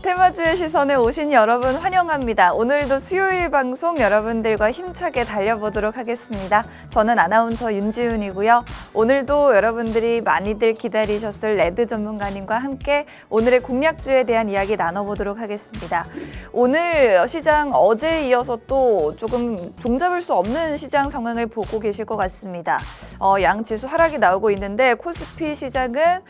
테마주의 시선에 오신 여러분 환영합니다. 오늘도 수요일 방송 여러분들과 힘차게 달려보도록 하겠습니다. 저는 아나운서 윤지훈이고요. 오늘도 여러분들이 많이들 기다리셨을 레드 전문가님과 함께 오늘의 공략주에 대한 이야기 나눠보도록 하겠습니다. 오늘 시장 어제에 이어서 또 조금 종잡을 수 없는 시장 상황을 보고 계실 것 같습니다. 양 지수 하락이 나오고 있는데 코스피 시장은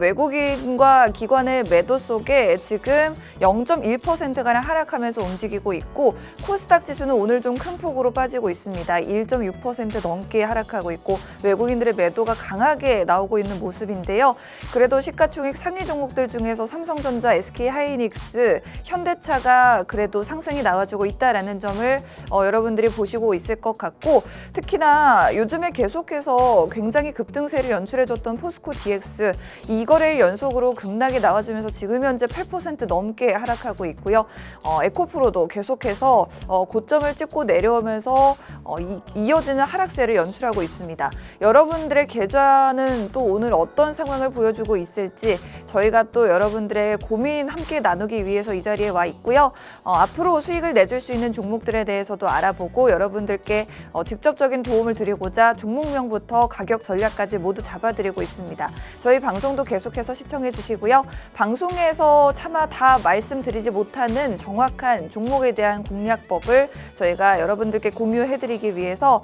외국인과 기관의 매도 속에 지금 0.1%가량 하락하면서 움직이고 있고 코스닥 지수는 오늘 좀 큰 폭으로 빠지고 있습니다. 1.6% 넘게 하락하고 있고 외국인들의 매도가 강하게 나오고 있는 모습인데요. 그래도 시가총액 상위 종목들 중에서 삼성전자, SK하이닉스, 현대차가 그래도 상승이 나와주고 있다는 점을 여러분들이 보시고 있을 것 같고 특히나 요즘에 계속해서 굉장히 급등세를 연출해줬던 포스코 DX 이 거래일 연속으로 급락이 나와주면서 지금 현재 8% 넘게 하락하고 있고요. 에코프로도 계속해서 고점을 찍고 내려오면서 이어지는 하락세를 연출하고 있습니다. 여러분들의 계좌는 또 오늘 어떤 상황을 보여주고 있을지 저희가 또 여러분들의 고민 함께 나누기 위해서 이 자리에 와 있고요. 앞으로 수익을 내줄 수 있는 종목들에 대해서도 알아보고 여러분들께 직접적인 도움을 드리고자 종목명부터 가격 전략까지 모두 잡아드리고 있습니다. 저희 방송도 계속해서 시청해 주시고요. 방송에서 차마 다 말씀드리지 못하는 정확한 종목에 대한 공략법을 저희가 여러분들께 공유해드리기 위해서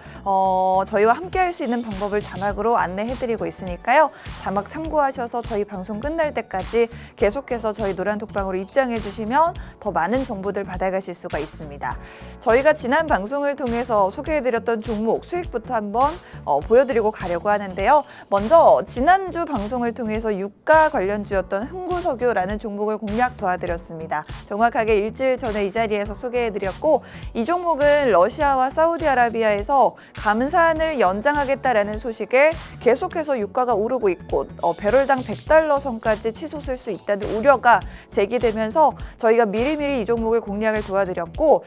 저희와 함께 할 수 있는 방법을 자막으로 안내해드리고 있으니까요. 자막 참고하셔서 저희 방송 끝날 때까지 계속해서 저희 노란톡방으로 입장해 주시면 더 많은 정보들 받아가실 수가 있습니다. 저희가 지난 방송을 통해서 소개해드렸던 종목 수익부터 한번 보여드리고 가려고 하는데요. 먼저 지난주 방송을 통해서 유가 관련주였던 흥구석유라는 종목을 공략 도와드렸습니다. 정확하게 일주일 전에 이 자리에서 소개해드렸고 이 종목은 러시아와 사우디아라비아에서 감산을 연장하겠다라는 소식에 계속해서 유가가 오르고 있고 배럴당 $100 선까지 치솟을 수 있다는 우려가 제기되면서 저희가 미리미리 이 종목을 공략을 도와드렸고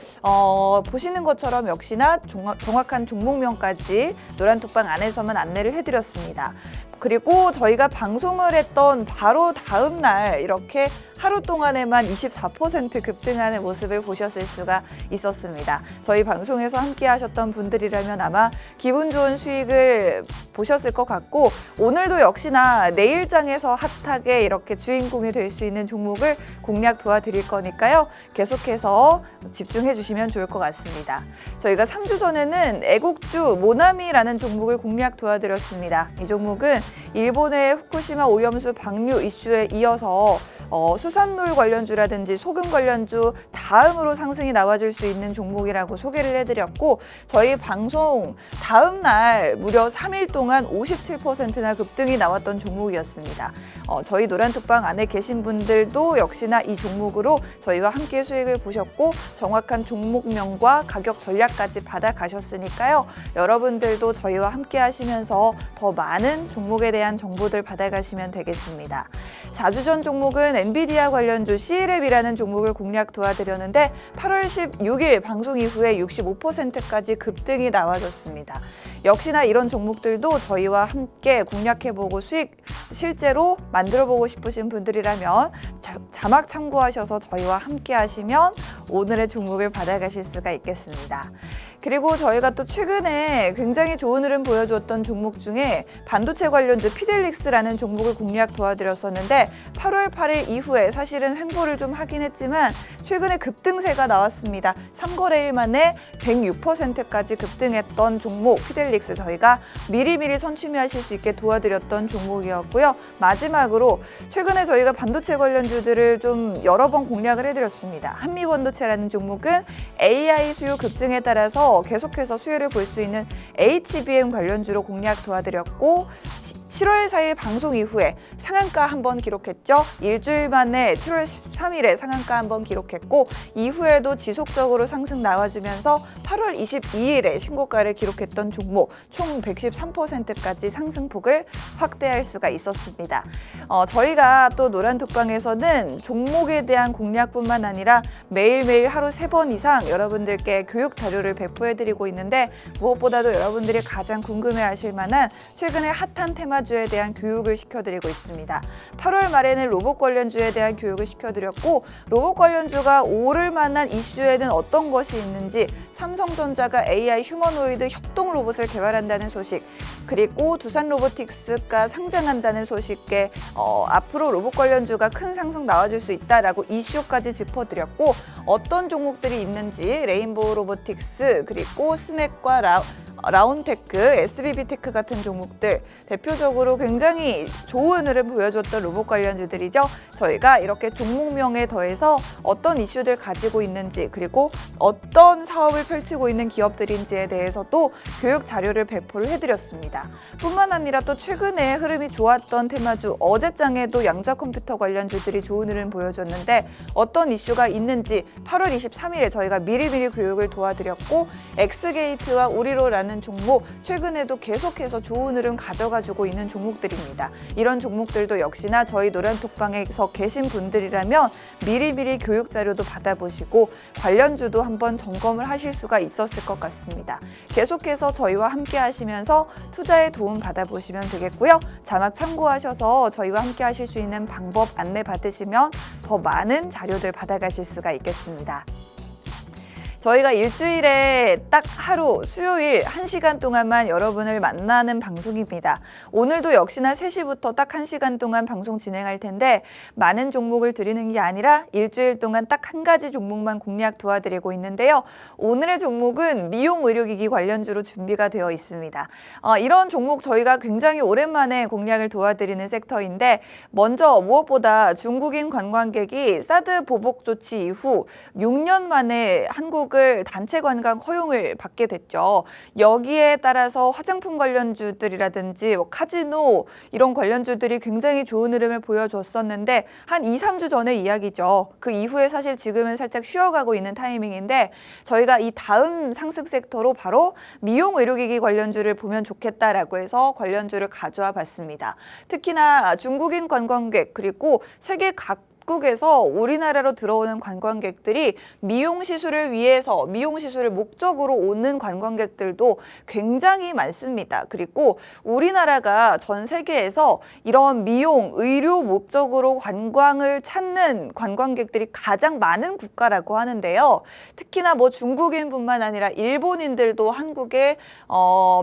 보시는 것처럼 역시나 정확한 종목명까지 노란톡방 안에서만 안내를 해드렸습니다. 그리고 저희가 방송을 했던 바로 다음 날 이렇게 하루 동안에만 24% 급등하는 모습을 보셨을 수가 있었습니다. 저희 방송에서 함께 하셨던 분들이라면 아마 기분 좋은 수익을 보셨을 것 같고 오늘도 역시나 내일장에서 핫하게 이렇게 주인공이 될 수 있는 종목을 공략 도와드릴 거니까요. 계속해서 집중해 주시면 좋을 것 같습니다. 저희가 3주 전에는 애국주 모나미라는 종목을 공략 도와드렸습니다. 이 종목은 일본의 후쿠시마 오염수 방류 이슈에 이어서 수산물 관련주라든지 소금 관련주 다음으로 상승이 나와줄 수 있는 종목이라고 소개를 해드렸고 저희 방송 다음 날 무려 3일 동안 57%나 급등이 나왔던 종목이었습니다. 저희 노란톡방 안에 계신 분들도 역시나 이 종목으로 저희와 함께 수익을 보셨고 정확한 종목명과 가격 전략까지 받아가셨으니까요. 여러분들도 저희와 함께 하시면서 더 많은 종목에 대한 정보들 받아가시면 되겠습니다. 4주 전 종목은 엔비디아 관련주 C랩이라는 종목을 공략 도와드렸는데 8월 16일 방송 이후에 65%까지 급등이 나와줬습니다. 역시나 이런 종목들도 저희와 함께 공략해보고 수익 실제로 만들어보고 싶으신 분들이라면 자막 참고하셔서 저희와 함께 하시면 오늘의 종목을 받아가실 수가 있겠습니다. 그리고 저희가 또 최근에 굉장히 좋은 흐름 보여주었던 종목 중에 반도체 관련주 피델릭스라는 종목을 공략 도와드렸었는데 8월 8일 이후에 사실은 횡보를 좀 하긴 했지만 최근에 급등세가 나왔습니다. 3거래일 만에 106%까지 급등했던 종목 피델릭스 저희가 미리미리 선취매하실 수 있게 도와드렸던 종목이었고요. 마지막으로 최근에 저희가 반도체 관련주들을 좀 여러 번 공략을 해드렸습니다. 한미반도체라는 종목은 AI 수요 급증에 따라서 계속해서 수혜를 볼 수 있는 HBM 관련주로 공략 도와드렸고 7월 4일 방송 이후에 상한가 한번 기록했죠. 일주일 만에 7월 13일에 상한가 한번 기록했고 이후에도 지속적으로 상승 나와주면서 8월 22일에 신고가를 기록했던 종목 총 113%까지 상승폭을 확대할 수가 있었습니다. 저희가 또 노란톡방에서는 종목에 대한 공략뿐만 아니라 매일매일 하루 3번 이상 여러분들께 교육 자료를 배포 배포해드리고 있는데 무엇보다도 여러분들이 가장 궁금해하실 만한 최근에 핫한 테마주에 대한 교육을 시켜드리고 있습니다. 8월 말에는 로봇 관련주에 대한 교육을 시켜드렸고 로봇 관련주가 오를 만한 이슈에는 어떤 것이 있는지 삼성전자가 AI 휴머노이드 협동 로봇을 개발한다는 소식 그리고 두산 로보틱스가 상장한다는 소식에 앞으로 로봇 관련주가 큰 상승 나와줄 수 있다라고 이슈까지 짚어드렸고 어떤 종목들이 있는지 레인보우 로보틱스 그리고 스낵과 라운테크, SBB테크 같은 종목들 대표적으로 굉장히 좋은 흐름 보여줬던 로봇 관련주들이죠. 저희가 이렇게 종목명에 더해서 어떤 이슈들 가지고 있는지 그리고 어떤 사업을 펼치고 있는 기업들인지에 대해서도 교육 자료를 배포를 해드렸습니다. 뿐만 아니라 또 최근에 흐름이 좋았던 테마주 어제장에도 양자 컴퓨터 관련주들이 좋은 흐름 보여줬는데 어떤 이슈가 있는지 8월 23일에 저희가 미리미리 교육을 도와드렸고 엑스게이트와 우리로라는 종목 최근에도 계속해서 좋은 흐름 가져가지고 있는 종목들입니다. 이런 종목들도 역시나 저희 노란톡방에서 계신 분들이라면 미리미리 교육 자료도 받아보시고 관련주도 한번 점검을 하실 수가 있었을 것 같습니다. 계속해서 저희와 함께 하시면서 투자에 도움 받아보시면 되겠고요. 자막 참고하셔서 저희와 함께 하실 수 있는 방법 안내 받으시면 더 많은 자료들 받아가실 수가 있겠습니다. 저희가 일주일에 딱 하루 수요일 1시간 동안만 여러분을 만나는 방송입니다. 오늘도 역시나 3시부터 딱 1시간 동안 방송 진행할 텐데 많은 종목을 드리는 게 아니라 일주일 동안 딱 한 가지 종목만 공략 도와드리고 있는데요. 오늘의 종목은 미용 의료기기 관련주로 준비가 되어 있습니다. 이런 종목 저희가 굉장히 오랜만에 공략을 도와드리는 섹터인데 먼저 무엇보다 중국인 관광객이 사드 보복 조치 이후 6년 만에 한국을 단체 관광 허용을 받게 됐죠. 여기에 따라서 화장품 관련주들이라든지 카지노 이런 관련주들이 굉장히 좋은 흐름을 보여줬었는데 한 2, 3주 전의 이야기죠. 그 이후에 사실 지금은 살짝 쉬어가고 있는 타이밍인데 저희가 이 다음 상승 섹터로 바로 미용 의료기기 관련주를 보면 좋겠다라고 해서 관련주를 가져와 봤습니다. 특히나 중국인 관광객 그리고 세계 각국에서 우리나라로 들어오는 관광객들이 미용 시술을 위해서 미용 시술을 목적으로 오는 관광객들도 굉장히 많습니다. 그리고 우리나라가 전 세계에서 이런 미용, 의료 목적으로 관광을 찾는 관광객들이 가장 많은 국가라고 하는데요. 특히나 중국인뿐만 아니라 일본인들도 한국에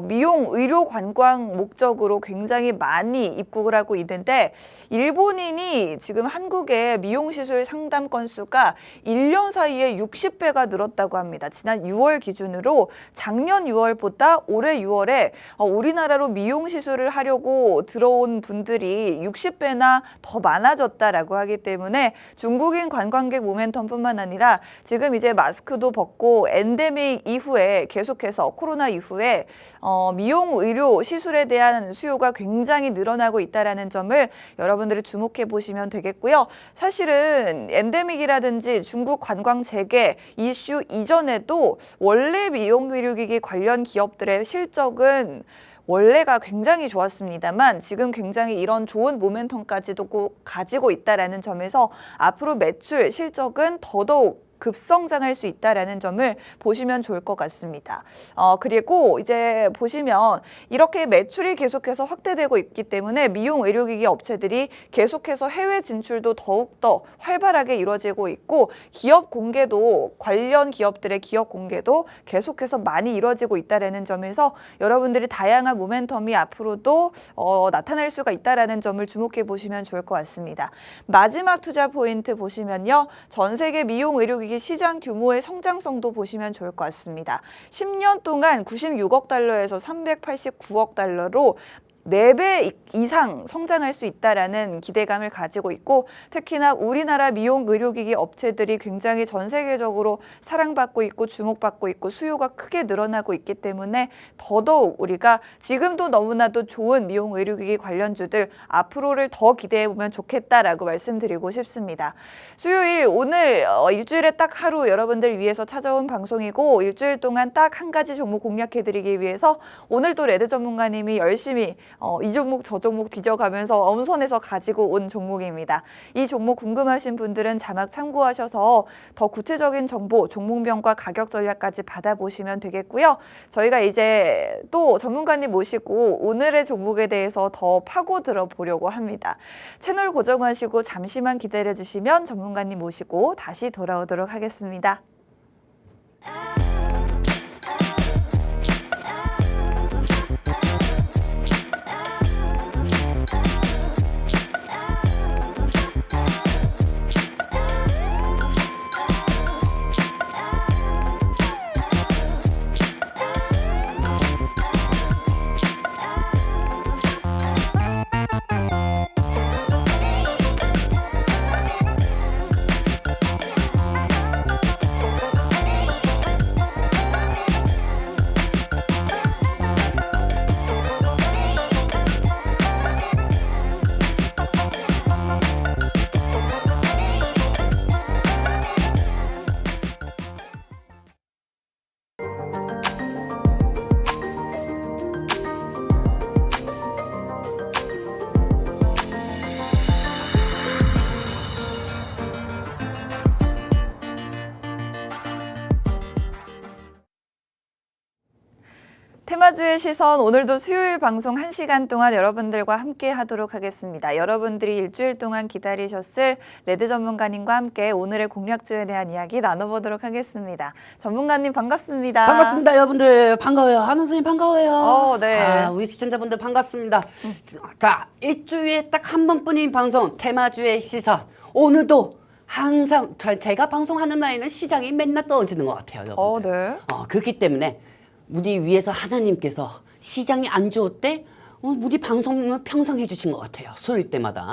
미용, 의료 관광 목적으로 굉장히 많이 입국을 하고 있는데 일본인이 지금 한국에 미용시술 상담 건수가 1년 사이에 60배가 늘었다고 합니다. 지난 6월 기준으로 작년 6월보다 올해 6월에 우리나라로 미용시술을 하려고 들어온 분들이 60배나 더 많아졌다라고 하기 때문에 중국인 관광객 모멘텀뿐만 아니라 지금 이제 마스크도 벗고 엔데믹 이후에 계속해서 코로나 이후에 미용 의료 시술에 대한 수요가 굉장히 늘어나고 있다는 점을 여러분들이 주목해 보시면 되겠고요. 사실은 엔데믹이라든지 중국 관광 재개 이슈 이전에도 원래 미용 의료기기 관련 기업들의 실적은 원래가 굉장히 좋았습니다만 지금 굉장히 이런 좋은 모멘텀까지도 가지고 있다는 점에서 앞으로 매출 실적은 더더욱 급성장할 수 있다는 점을 보시면 좋을 것 같습니다. 그리고 이제 보시면 이렇게 매출이 계속해서 확대되고 있기 때문에 미용 의료기기 업체들이 계속해서 해외 진출도 더욱더 활발하게 이루어지고 있고 기업 공개도 관련 기업들의 기업 공개도 계속해서 많이 이루어지고 있다는 점에서 여러분들이 다양한 모멘텀이 앞으로도 나타날 수가 있다는 점을 주목해 보시면 좋을 것 같습니다. 마지막 투자 포인트 보시면요. 전 세계 미용 의료기기 시장 규모의 성장성도 보시면 좋을 것 같습니다. 10년 동안 96억 달러에서 389억 달러로 4배 이상 성장할 수 있다라는 기대감을 가지고 있고 특히나 우리나라 미용 의료기기 업체들이 굉장히 전 세계적으로 사랑받고 있고 주목받고 있고 수요가 크게 늘어나고 있기 때문에 더더욱 우리가 지금도 너무나도 좋은 미용 의료기기 관련주들 앞으로를 더 기대해 보면 좋겠다라고 말씀드리고 싶습니다. 수요일 오늘 일주일에 딱 하루 여러분들 위해서 찾아온 방송이고 일주일 동안 딱 한 가지 종목 공략해 드리기 위해서 오늘도 레드 전문가님이 열심히 이 종목 저 종목 뒤져가면서 엄선해서 가지고 온 종목입니다. 이 종목 궁금하신 분들은 자막 참고하셔서 더 구체적인 정보, 종목명과 가격 전략까지 받아보시면 되겠고요. 저희가 이제 또 전문가님 모시고 오늘의 종목에 대해서 더 파고 들어보려고 합니다. 채널 고정하시고 잠시만 기다려주시면 전문가님 모시고 다시 돌아오도록 하겠습니다. 테마주의 시선, 오늘도 수요일 방송 1시간 동안 여러분들과 함께 하도록 하겠습니다. 여러분들이 일주일 동안 기다리셨을 레드 전문가님과 함께 오늘의 공략주에 대한 이야기 나눠보도록 하겠습니다. 전문가님 반갑습니다. 반갑습니다, 여러분들. 반가워요. 한우 선생님 반가워요. 네. 우리 시청자분들 반갑습니다. 자, 일주일에 딱 한 번뿐인 방송 테마주의 시선. 오늘도 항상 제가 방송하는 날에는 시장이 맨날 떨어지는 것 같아요, 여러분들. 네. 그렇기 때문에 우리 위에서 하나님께서 시장이 안 좋을 때 우리 방송을 평성해 주신 것 같아요. 수요일 때마다.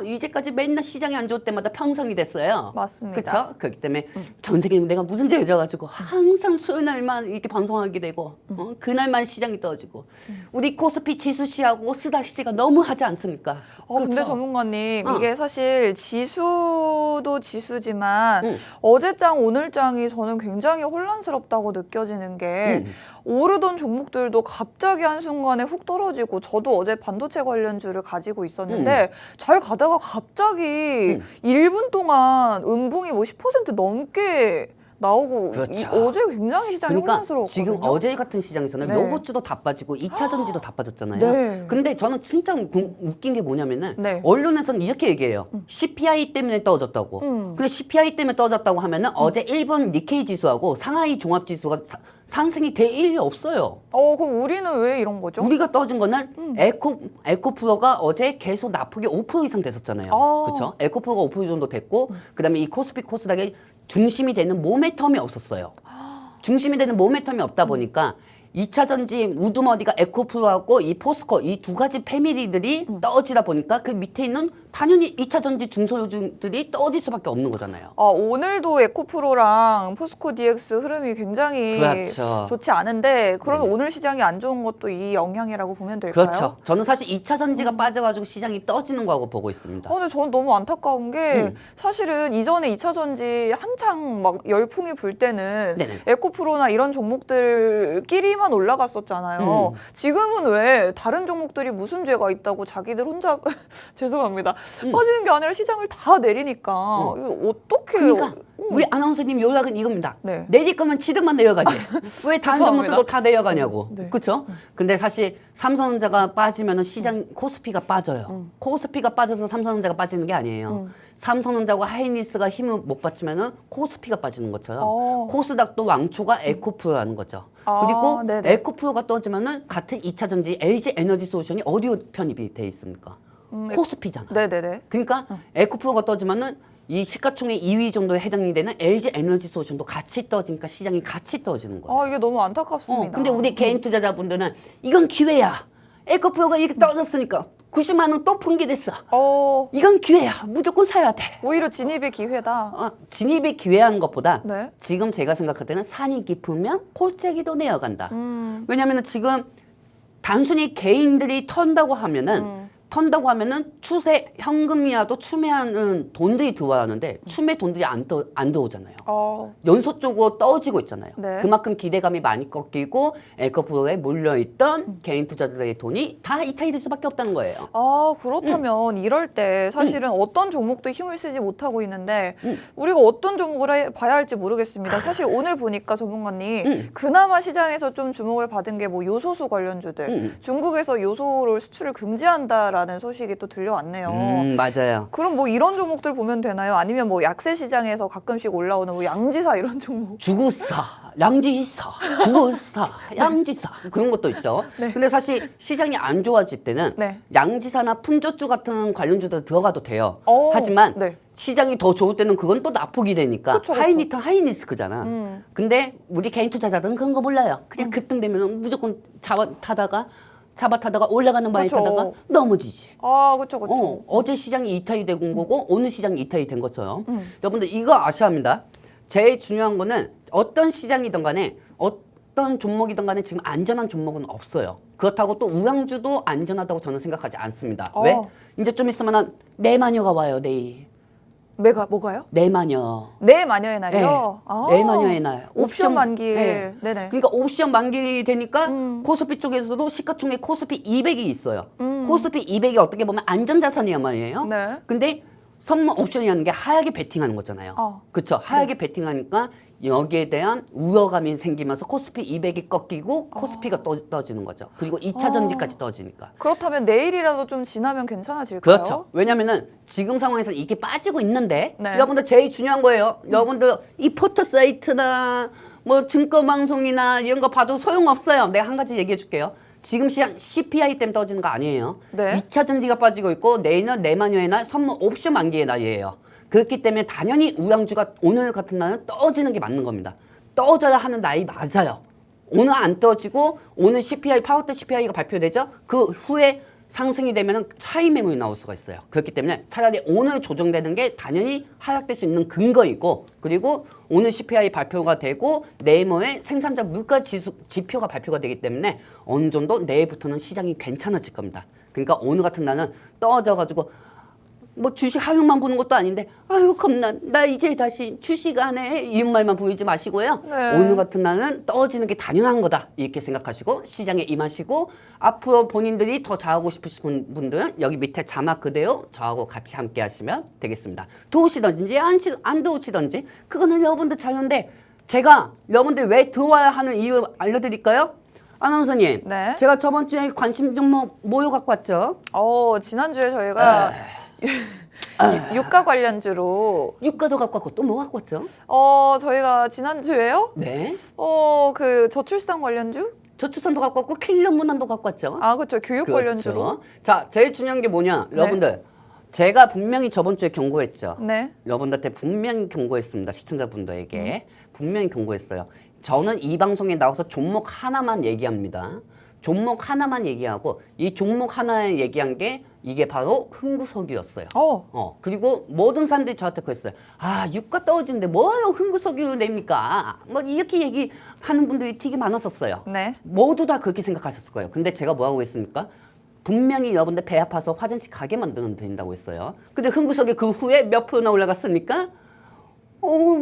이제까지 맨날 시장이 안 좋을 때마다 평성이 됐어요. 맞습니다. 그렇죠? 그렇기 때문에 전 세계 내가 무슨 죄를 져가지고 항상 수요일 날만 이렇게 방송하게 되고 그날만 시장이 떨어지고 우리 코스피 지수씨하고 코스닥씨가 너무 하지 않습니까? 근데 그렇죠? 전문가님 이게 사실 지수도 지수지만 어제장 오늘장이 저는 굉장히 혼란스럽다고 느껴지는 게 오르던 종목들도 갑자기 한순간에 훅 떨어지고 저도 어제 반도체 관련주를 가지고 있었는데 잘 가다가 갑자기 1분 동안 음봉이 뭐 10% 넘게 나오고 그렇죠. 어제 굉장히 시장이 그러니까 혼란스러웠거든요. 지금 어제 같은 시장에서는 네. 로봇주도 다 빠지고 2차 전지도 다 빠졌잖아요. 네. 근데 저는 진짜 웃긴 게 뭐냐면은 네. 언론에서는 이렇게 얘기해요. CPI 때문에 떨어졌다고. 근데 CPI 때문에 떨어졌다고 하면은 어제 일본 니케이 지수하고 상하이 종합 지수가 상승이 될 일이 없어요. 그럼 우리는 왜 이런 거죠? 우리가 떨어진 거는 에코프로가 어제 계속 낙폭이 5% 이상 됐었잖아요. 그렇죠? 에코프로가 5% 정도 됐고 그다음에 이 코스피 코스닥의 중심이 되는 모멘텀이 없었어요. 중심이 되는 모멘텀이 없다 보니까 2차 전지 우두머리가 에코프로하고 이 포스코 이 두 가지 패밀리들이 떨어지다 보니까 그 밑에 있는 당연히 2차 전지 중소주들이 떨어질 수밖에 없는 거잖아요. 오늘도 에코프로랑 포스코 DX 흐름이 굉장히 그렇죠. 좋지 않은데 그러면 오늘 시장이 안 좋은 것도 이 영향이라고 보면 될까요? 그렇죠. 저는 사실 2차 전지가 빠져가지고 시장이 떨어지는 거하고 보고 있습니다. 근데 저는 너무 안타까운 게 사실은 이전에 2차 전지 한창 막 열풍이 불 때는 네네. 에코프로나 이런 종목들끼리만 올라갔었잖아요. 지금은 왜 다른 종목들이 무슨 죄가 있다고 자기들 혼자 죄송합니다. 빠지는 게 아니라 시장을 다 내리니까 이거 어떻게 그러니까 우리 아나운서님 요약은 이겁니다. 네. 내릴 거면 지들만 내려가지. 왜 다른 죄송합니다. 종목들도 다 내려가냐고. 네. 그렇죠? 근데 사실 삼성전자가 빠지면 시장 코스피가 빠져요. 코스피가 빠져서 삼성전자가 빠지는 게 아니에요. 삼성전자와 하이닉스가 힘을 못 받치면 코스피가 빠지는 것처럼 코스닥도 왕초가 에코프로라는 거죠. 그리고 네네. 에코프로가 떨어지면 같은 2차 전지 LG 에너지 솔루션이 어디에 편입이 돼 있습니까? 코스피잖아. 네네네. 그러니까 에코프로가 떨어지면은 이 시가총액 2위 정도에 해당이 되는 LG 에너지 솔루션도 같이 떨어지니까 시장이 같이 떨어지는 거예요. 이게 너무 안타깝습니다. 근데 우리 개인 투자자분들은 이건 기회야. 에코프로가 이렇게 떨어졌으니까 90만 원 또 분기됐어. 이건 기회야. 무조건 사야 돼. 오히려 진입의 기회다. 진입이 기회한 것보다 네. 지금 제가 생각할 때는 산이 깊으면 골짜기도 내려간다. 왜냐하면 지금 단순히 개인들이 턴다고 하면은 턴다고 하면은 추세 현금이라도 추매하는 돈들이 들어와야 하는데 추매 돈들이 안 들어오잖아요. 연속적으로 떨어지고 있잖아요. 네. 그만큼 기대감이 많이 꺾이고 에코프로에 몰려있던 개인 투자자들의 돈이 다 이탈이 될 수밖에 없다는 거예요. 그렇다면 이럴 때 사실은 어떤 종목도 힘을 쓰지 못하고 있는데 우리가 어떤 종목을 봐야 할지 모르겠습니다. 사실 오늘 보니까 전문가님 그나마 시장에서 좀 주목을 받은 게 뭐 요소수 관련주들 중국에서 요소를 수출을 금지한다라는 소식이 또 들려왔네요. 맞아요. 그럼 뭐 이런 종목들 보면 되나요? 아니면 뭐 약세 시장에서 가끔씩 올라오는 뭐 양지사 이런 종목? 주구사, 양지사, 주구사, 양지사 그런 것도 있죠. 네. 근데 사실 시장이 안 좋아질 때는 네. 양지사나 품조주 같은 관련주들 들어가도 돼요. 어, 하지만 네. 시장이 더 좋을 때는 그건 또 나쁘게 되니까 그쵸, 그쵸. 하이리턴 하이리스크잖아. 근데 우리 개인 투자자들은 그런 거 몰라요. 그냥 급등되면 무조건 잡아타다가 올라가는 바에 그쵸. 타다가 넘어지지. 그렇죠, 그렇죠. 어제 시장이 이탈이 된 거고 오늘 시장이 이탈이 된 것처럼 여러분들 이거 아셔야 합니다. 제일 중요한 거는 어떤 시장이든 간에 어떤 종목이든 간에 지금 안전한 종목은 없어요. 그렇다고 또 우량주도 안전하다고 저는 생각하지 않습니다. 왜? 이제 좀 있으면 내마녀가 와요. 내일. 뭐가요? 내마녀. 내 마녀의 날이요? 네. 내마녀의 날. 옵션 만기일. 네. 네네. 그러니까 옵션 만기 되니까 코스피 쪽에서도 시가총액 코스피 200이 있어요. 코스피 200이 어떻게 보면 안전자산이란 말이에요. 네. 근데 선물 옵션이라는 게 하얗게 베팅하는 거잖아요. 그렇죠? 하얗게 베팅하니까 여기에 대한 우려감이 생기면서 코스피 200이 꺾이고 코스피가 떠지는 거죠. 그리고 2차 전지까지 떠지니까. 그렇다면 내일이라도 좀 지나면 괜찮아질까요? 그렇죠. 왜냐면은 지금 상황에서 이게 빠지고 있는데 네. 여러분들 제일 중요한 거예요. 여러분들 이 포털 사이트나 뭐 증권 방송이나 이런 거 봐도 소용없어요. 내가 한 가지 얘기해 줄게요. 지금 시장 CPI 때문에 떠지는 거 아니에요. 네. 2차 전지가 빠지고 있고 내일은 내마녀의 날 선물 옵션 만기의 날이에요. 그렇기 때문에 당연히 우량주가 오늘 같은 날은 떠지는 게 맞는 겁니다. 떠져야 하는 날이 맞아요. 오늘 안 떠지고 오늘 CPI 파워텍 CPI가 발표되죠. 그 후에 상승이 되면 차익 매물이 나올 수가 있어요. 그렇기 때문에 차라리 오늘 조정되는 게 당연히 하락될 수 있는 근거이고 그리고 오늘 CPI 발표가 되고 내일 모레 생산자 물가 지표가 발표가 되기 때문에 어느 정도 내일부터는 시장이 괜찮아질 겁니다. 그러니까 오늘 같은 날은 떠져가지고 뭐 주식 하루만 보는 것도 아닌데 아유 겁나 나 이제 다시 주식 안 해 이런 말만 보이지 마시고요. 네. 오늘 같은 날은 떨어지는 게 당연한 거다 이렇게 생각하시고 시장에 임하시고 앞으로 본인들이 더 잘하고 싶으신 분들은 여기 밑에 자막 그대로 저하고 같이 함께 하시면 되겠습니다. 들어오시든지 안 들어오시든지 그거는 여러분들 자유인데 제가 여러분들 왜 들어와야 하는 이유 알려드릴까요? 아나운서님, 네. 제가 저번 주에 관심 종목 뭐요 갖고 왔죠? 지난주에 저희가 유가 관련주로 유가도 갖고 왔고 또 뭐 갖고 왔죠? 저희가 지난주에요? 네. 그 저출산 관련주? 저출산도 갖고 왔고 킬러 문항도 갖고 왔죠. 그렇죠. 교육 그렇죠. 관련주로. 자, 제일 중요한 게 뭐냐, 네. 여러분들. 제가 분명히 저번 주에 경고했죠. 네. 여러분들한테 분명히 경고했습니다. 시청자분들에게 분명히 경고했어요. 저는 이 방송에 나와서 종목 하나만 얘기합니다. 종목 하나만 얘기하고 이 종목 하나에 얘기한 게 이게 바로 흥구석유였어요. 그리고 모든 사람들이 저한테 그랬어요. 유가 떨어지는데 뭐요 흥구석유 냅니까? 뭐 이렇게 얘기하는 분들이 되게 많았었어요. 네. 모두 다 그렇게 생각하셨을 거예요. 근데 제가 뭐라고 했습니까? 분명히 여러분들 배 아파서 화장실 가게 만들면 된다고 했어요. 근데 흥구석유 그 후에 몇 프로나 올라갔습니까?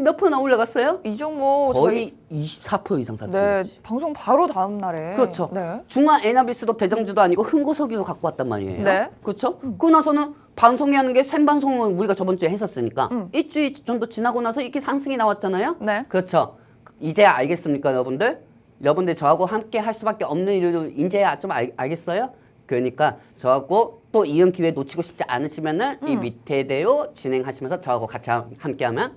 몇 프로나 올라갔어요? 이 종목 거의 24% 이상 상승했지. 네, 방송 바로 다음 날에. 그렇죠. 네. 중화 에나비스도 대장주도 아니고 흥구석유 갖고 왔단 말이에요. 네. 그렇죠? 그러고 나서는 방송이 하는 게 생방송을 우리가 저번 주에 했었으니까 일주일 정도 지나고 나서 이렇게 상승이 나왔잖아요. 네. 그렇죠. 이제 알겠습니까, 여러분들? 여러분들 저하고 함께 할 수밖에 없는 이유를 이제 좀 알겠어요? 그러니까 저하고 또 이런 기회 놓치고 싶지 않으시면은 이 밑에대로 진행하시면서 저하고 같이 함께하면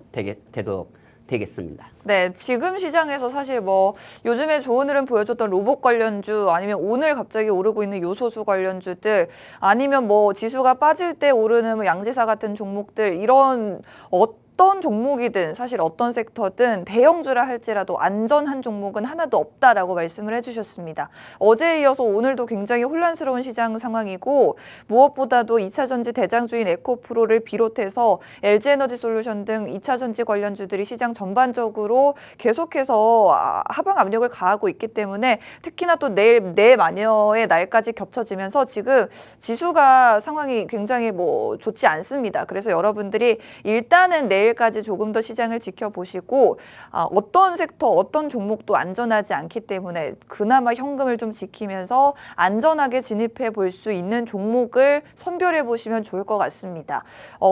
되도록 되겠습니다. 네, 지금 시장에서 사실 뭐 요즘에 좋은 흐름 보여줬던 로봇 관련주 아니면 오늘 갑자기 오르고 있는 요소수 관련주들 아니면 뭐 지수가 빠질 때 오르는 뭐 양지사 같은 종목들 이런 어떤 어떤 종목이든 사실 어떤 섹터든 대형주라 할지라도 안전한 종목은 하나도 없다라고 말씀을 해주셨습니다. 어제에 이어서 오늘도 굉장히 혼란스러운 시장 상황이고 무엇보다도 2차전지 대장주인 에코프로를 비롯해서 LG에너지솔루션 등 2차전지 관련주들이 시장 전반적으로 계속해서 하방 압력을 가하고 있기 때문에 특히나 또 내일 내마녀의 날까지 겹쳐지면서 지금 지수가 상황이 굉장히 좋지 않습니다. 그래서 여러분들이 일단은 내일까지 조금 더 시장을 지켜보시고 어떤 섹터, 어떤 종목도 안전하지 않기 때문에 그나마 현금을 좀 지키면서 안전하게 진입해 볼 수 있는 종목을 선별해 보시면 좋을 것 같습니다.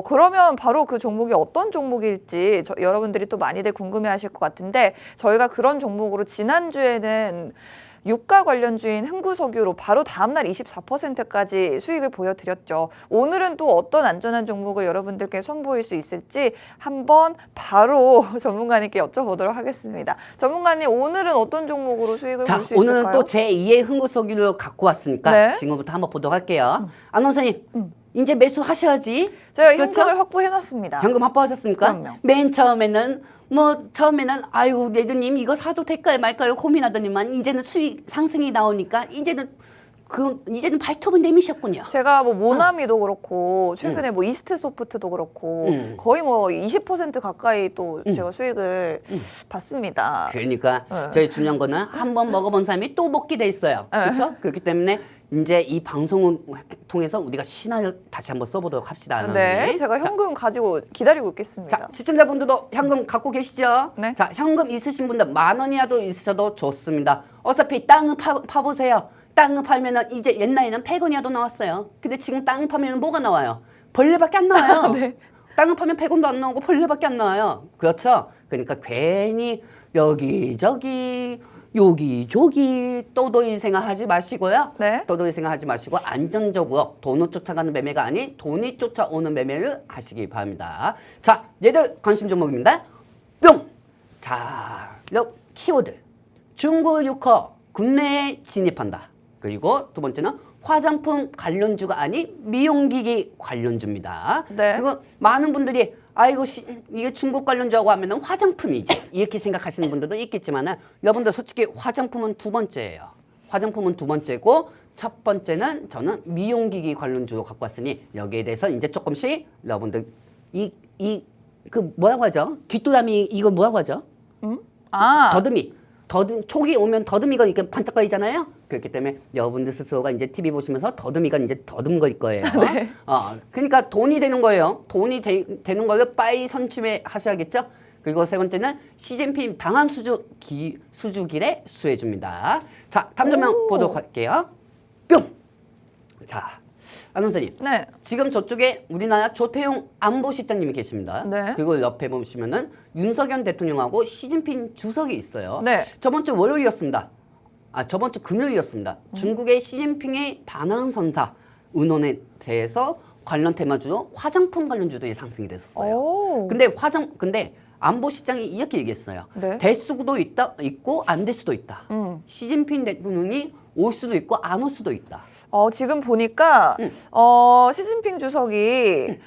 그러면 바로 그 종목이 어떤 종목일지 여러분들이 또 많이들 궁금해하실 것 같은데 저희가 그런 종목으로 지난주에는 유가 관련주인 흥구석유로 바로 다음날 24%까지 수익을 보여드렸죠. 오늘은 또 어떤 안전한 종목을 여러분들께 선보일 수 있을지 한번 바로 전문가님께 여쭤보도록 하겠습니다. 전문가님, 오늘은 어떤 종목으로 수익을 볼 수 있을까요? 오늘은 또 제2의 흥구석유를 갖고 왔으니까 네. 지금부터 한번 보도록 할게요. 안원사님, 이제 매수하셔야지. 제가 그렇죠? 현금을 확보해놨습니다. 현금 확보하셨습니까? 그럼요. 맨 처음에는 아이고 레드님 이거 사도 될까요 말까요 고민하더니만 이제는 수익 상승이 나오니까 이제는 발톱은 내미셨군요. 제가 모나미도 그렇고 최근에 이스트 소프트도 그렇고 거의 20% 가까이 또 제가 수익을 봤습니다. 그러니까 네. 저희 중요한 거는 한번 먹어본 사람이 또 먹게 돼 있어요. 그렇죠? 그렇기 때문에 이제 이 방송을 통해서 우리가 신화를 다시 한번 써보도록 합시다. 네, 제가 현금 가지고 기다리고 있겠습니다. 자, 시청자분들도 현금 갖고 계시죠? 네. 자, 현금 있으신 분들 10,000원이라도 있으셔도 좋습니다. 어차피 땅을 파보세요. 땅을 팔면은 이제 옛날에는 100원이라도 나왔어요. 근데 지금 땅을 파면 뭐가 나와요? 벌레밖에 안 나와요. 네. 땅을 파면 100원도 안 나오고 벌레밖에 안 나와요. 그렇죠? 그러니까 괜히 여기저기 떠돌이 생각하지 마시고요. 네. 떠돌이 생각하지 마시고 안정적으로 돈을 쫓아가는 매매가 아닌 돈이 쫓아오는 매매를 하시기 바랍니다. 자, 얘들 관심 종목입니다. 뿅! 자, 키워드. 중국 유커 국내에 진입한다. 그리고 두 번째는 화장품 관련주가 아닌 미용기기 관련주입니다. 네. 그리고 많은 분들이 아이고 이게 중국 관련주하고 하면은 화장품이지 이렇게 생각하시는 분들도 있겠지만은 여러분들 솔직히 화장품은 두 번째예요. 화장품은 두 번째고 첫 번째는 저는 미용기기 관련주로 갖고 왔으니 여기에 대해서 이제 조금씩 여러분들 뭐라고 하죠? 귀뚜라미 이거 뭐라고 하죠? 더듬이. 촉이 오면 더듬이가 이렇게 반짝거리잖아요. 그렇기 때문에 여러분들 스스로가 이제 TV 보시면서 더듬이가 이제 더듬거릴 거예요. 네. 그러니까 돈이 되는 거예요. 돈이 되는 걸로 빨리 선취해 하셔야겠죠. 그리고 세 번째는 시진핑 방한 수주길에 수혜줍니다. 자, 다음 장면 보도록 할게요. 뿅. 자, 안원사님. 네. 지금 저쪽에 우리나라 조태용 안보실장님이 계십니다. 네. 그리고 옆에 보시면은 윤석열 대통령하고 시진핑 주석이 있어요. 네. 저번 주 월요일이었습니다. 저번 주 금요일이었습니다. 중국의 시진핑의 반환 선사 의논에 대해서 관련 테마주로 화장품 관련주들이 상승이 됐었어요. 근데 안보실장이 이렇게 얘기했어요. 네. 될 수도 있고 안 될 수도 있다. 시진핑 대통령이 올 수도 있고 안 올 수도 있다. 지금 보니까 시진핑 주석이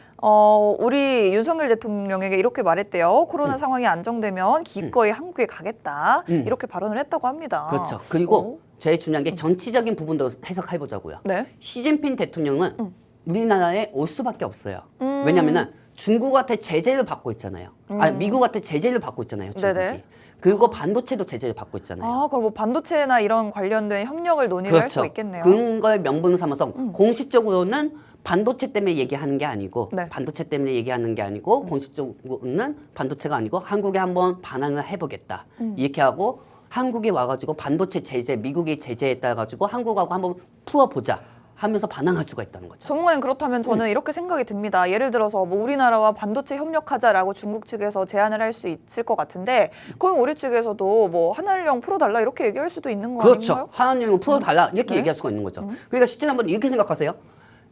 우리 윤석열 대통령에게 이렇게 말했대요. 코로나 상황이 안정되면 기꺼이 한국에 가겠다. 이렇게 발언을 했다고 합니다. 그렇죠. 그리고 제일 중요한 게 정치적인 부분도 해석해 보자고요. 네. 시진핑 대통령은 우리나라에 올 수밖에 없어요. 왜냐면은 중국한테 제재를 받고 있잖아요. 미국한테 제재를 받고 있잖아요. 중국이. 네네. 그리고 반도체도 제재를 받고 있잖아요. 그럼 반도체나 이런 관련된 협력을 논의를 할 수 있겠네요. 그걸 명분을 삼아서 공식적으로는 반도체 때문에 얘기하는 게 아니고 네. 반도체 때문에 얘기하는 게 아니고 공식적으로는 반도체가 아니고 한국에 한번 반항을 해보겠다. 이렇게 하고 한국에 와가지고 반도체 제재, 미국의 제재에 따라가지고 한국하고 한번 풀어보자 하면서 반항할 수가 있다는 거죠. 전문가님, 그렇다면 저는 이렇게 생각이 듭니다. 예를 들어서 우리나라와 반도체 협력하자라고 중국 측에서 제안을 할 수 있을 것 같은데 그럼 우리 측에서도 한한령 풀어달라 이렇게 얘기할 수도 있는 거 그렇죠. 아닌가요? 하나님은 풀어달라 이렇게 네. 얘기할 수가 있는 거죠. 그러니까 시청자 한번 이렇게 생각하세요.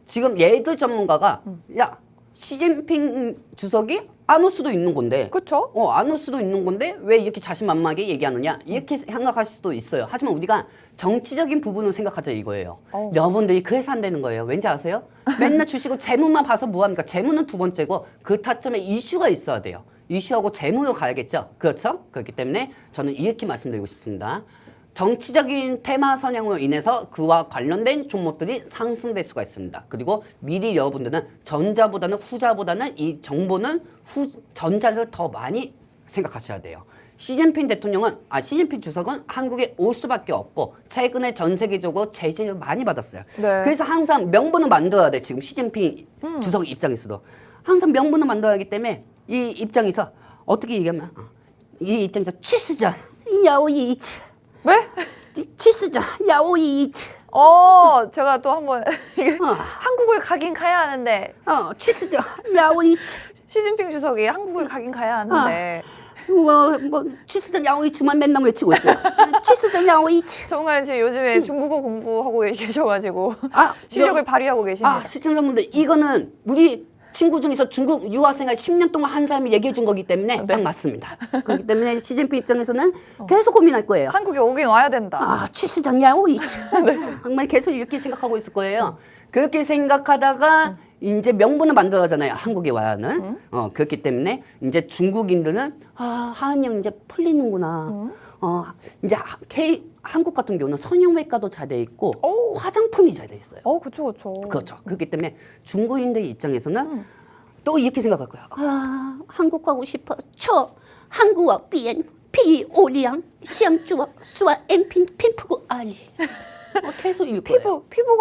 지금 얘들 전문가가 야 시진핑 주석이 안 올 수도 있는 건데 그렇죠. 안 올 수도 있는 건데 왜 이렇게 자신만만하게 얘기하느냐 이렇게 생각하실 수도 있어요. 하지만 우리가 정치적인 부분을 생각하자 이거예요. 여러분들이 그래서 안 되는 거예요. 왠지 아세요? 맨날 주시고 재무만 봐서 뭐합니까? 재무는 두 번째고 그 타점에 이슈가 있어야 돼요. 이슈하고 재무로 가야겠죠. 그렇죠? 그렇기 때문에 저는 이렇게 말씀드리고 싶습니다. 정치적인 테마 선양으로 인해서 그와 관련된 종목들이 상승될 수가 있습니다. 그리고 미리 여러분들은 전자보다는 후자보다는 이 정보는 전자를 더 많이 생각하셔야 돼요. 시진핑 주석은 한국에 올 수밖에 없고 최근에 전 세계적으로 제재를 많이 받았어요. 네. 그래서 항상 명분을 만들어야 돼. 지금 시진핑 주석 입장에서도 항상 명분을 만들어야 하기 때문에 이 입장에서 어떻게 얘기하면 이 입장에서 취스전 야오이치 왜? 취스전 야오이치 제가 또 한번 한국을 가긴 가야 하는데 취스전 야오이치 시진핑 주석이 한국을 가긴 가야 하는데 뭐 취스전 야오이치만 맨날 외치고 있어요. 취스전 야오이치. 정말 지금 요즘에 중국어 공부하고 계셔가지고 아, 실력을 발휘하고 계십니다. 시청자분들 이거는 우리 친구 중에서 중국 유학생활 10년 동안 한 사람이 얘기해 준 거기 때문에 딱 맞습니다. 그렇기 때문에 시진핑 입장에서는 계속 고민할 거예요. 한국에 오긴 와야 된다. 취스전 야오이치. 정말 계속 이렇게 생각하고 있을 거예요. 그렇게 생각하다가 이제 명분을 만들어잖아요. 한국에 와야 하는. 그렇기 때문에 이제 중국인들은 하은영 이제 풀리는구나. 이제 한국 같은 경우는 성형외과도 잘 돼 있고 화장품이 잘 돼 있어요. 그쵸. 그렇죠. 그렇기 때문에 중국인들 입장에서는 또 이렇게 생각할 거야. 한국 가고 싶어. 한국어 비엔 피오리앙 시앙주어 수아 엠핀 핀푸구 알리. 계속 이렇게 피부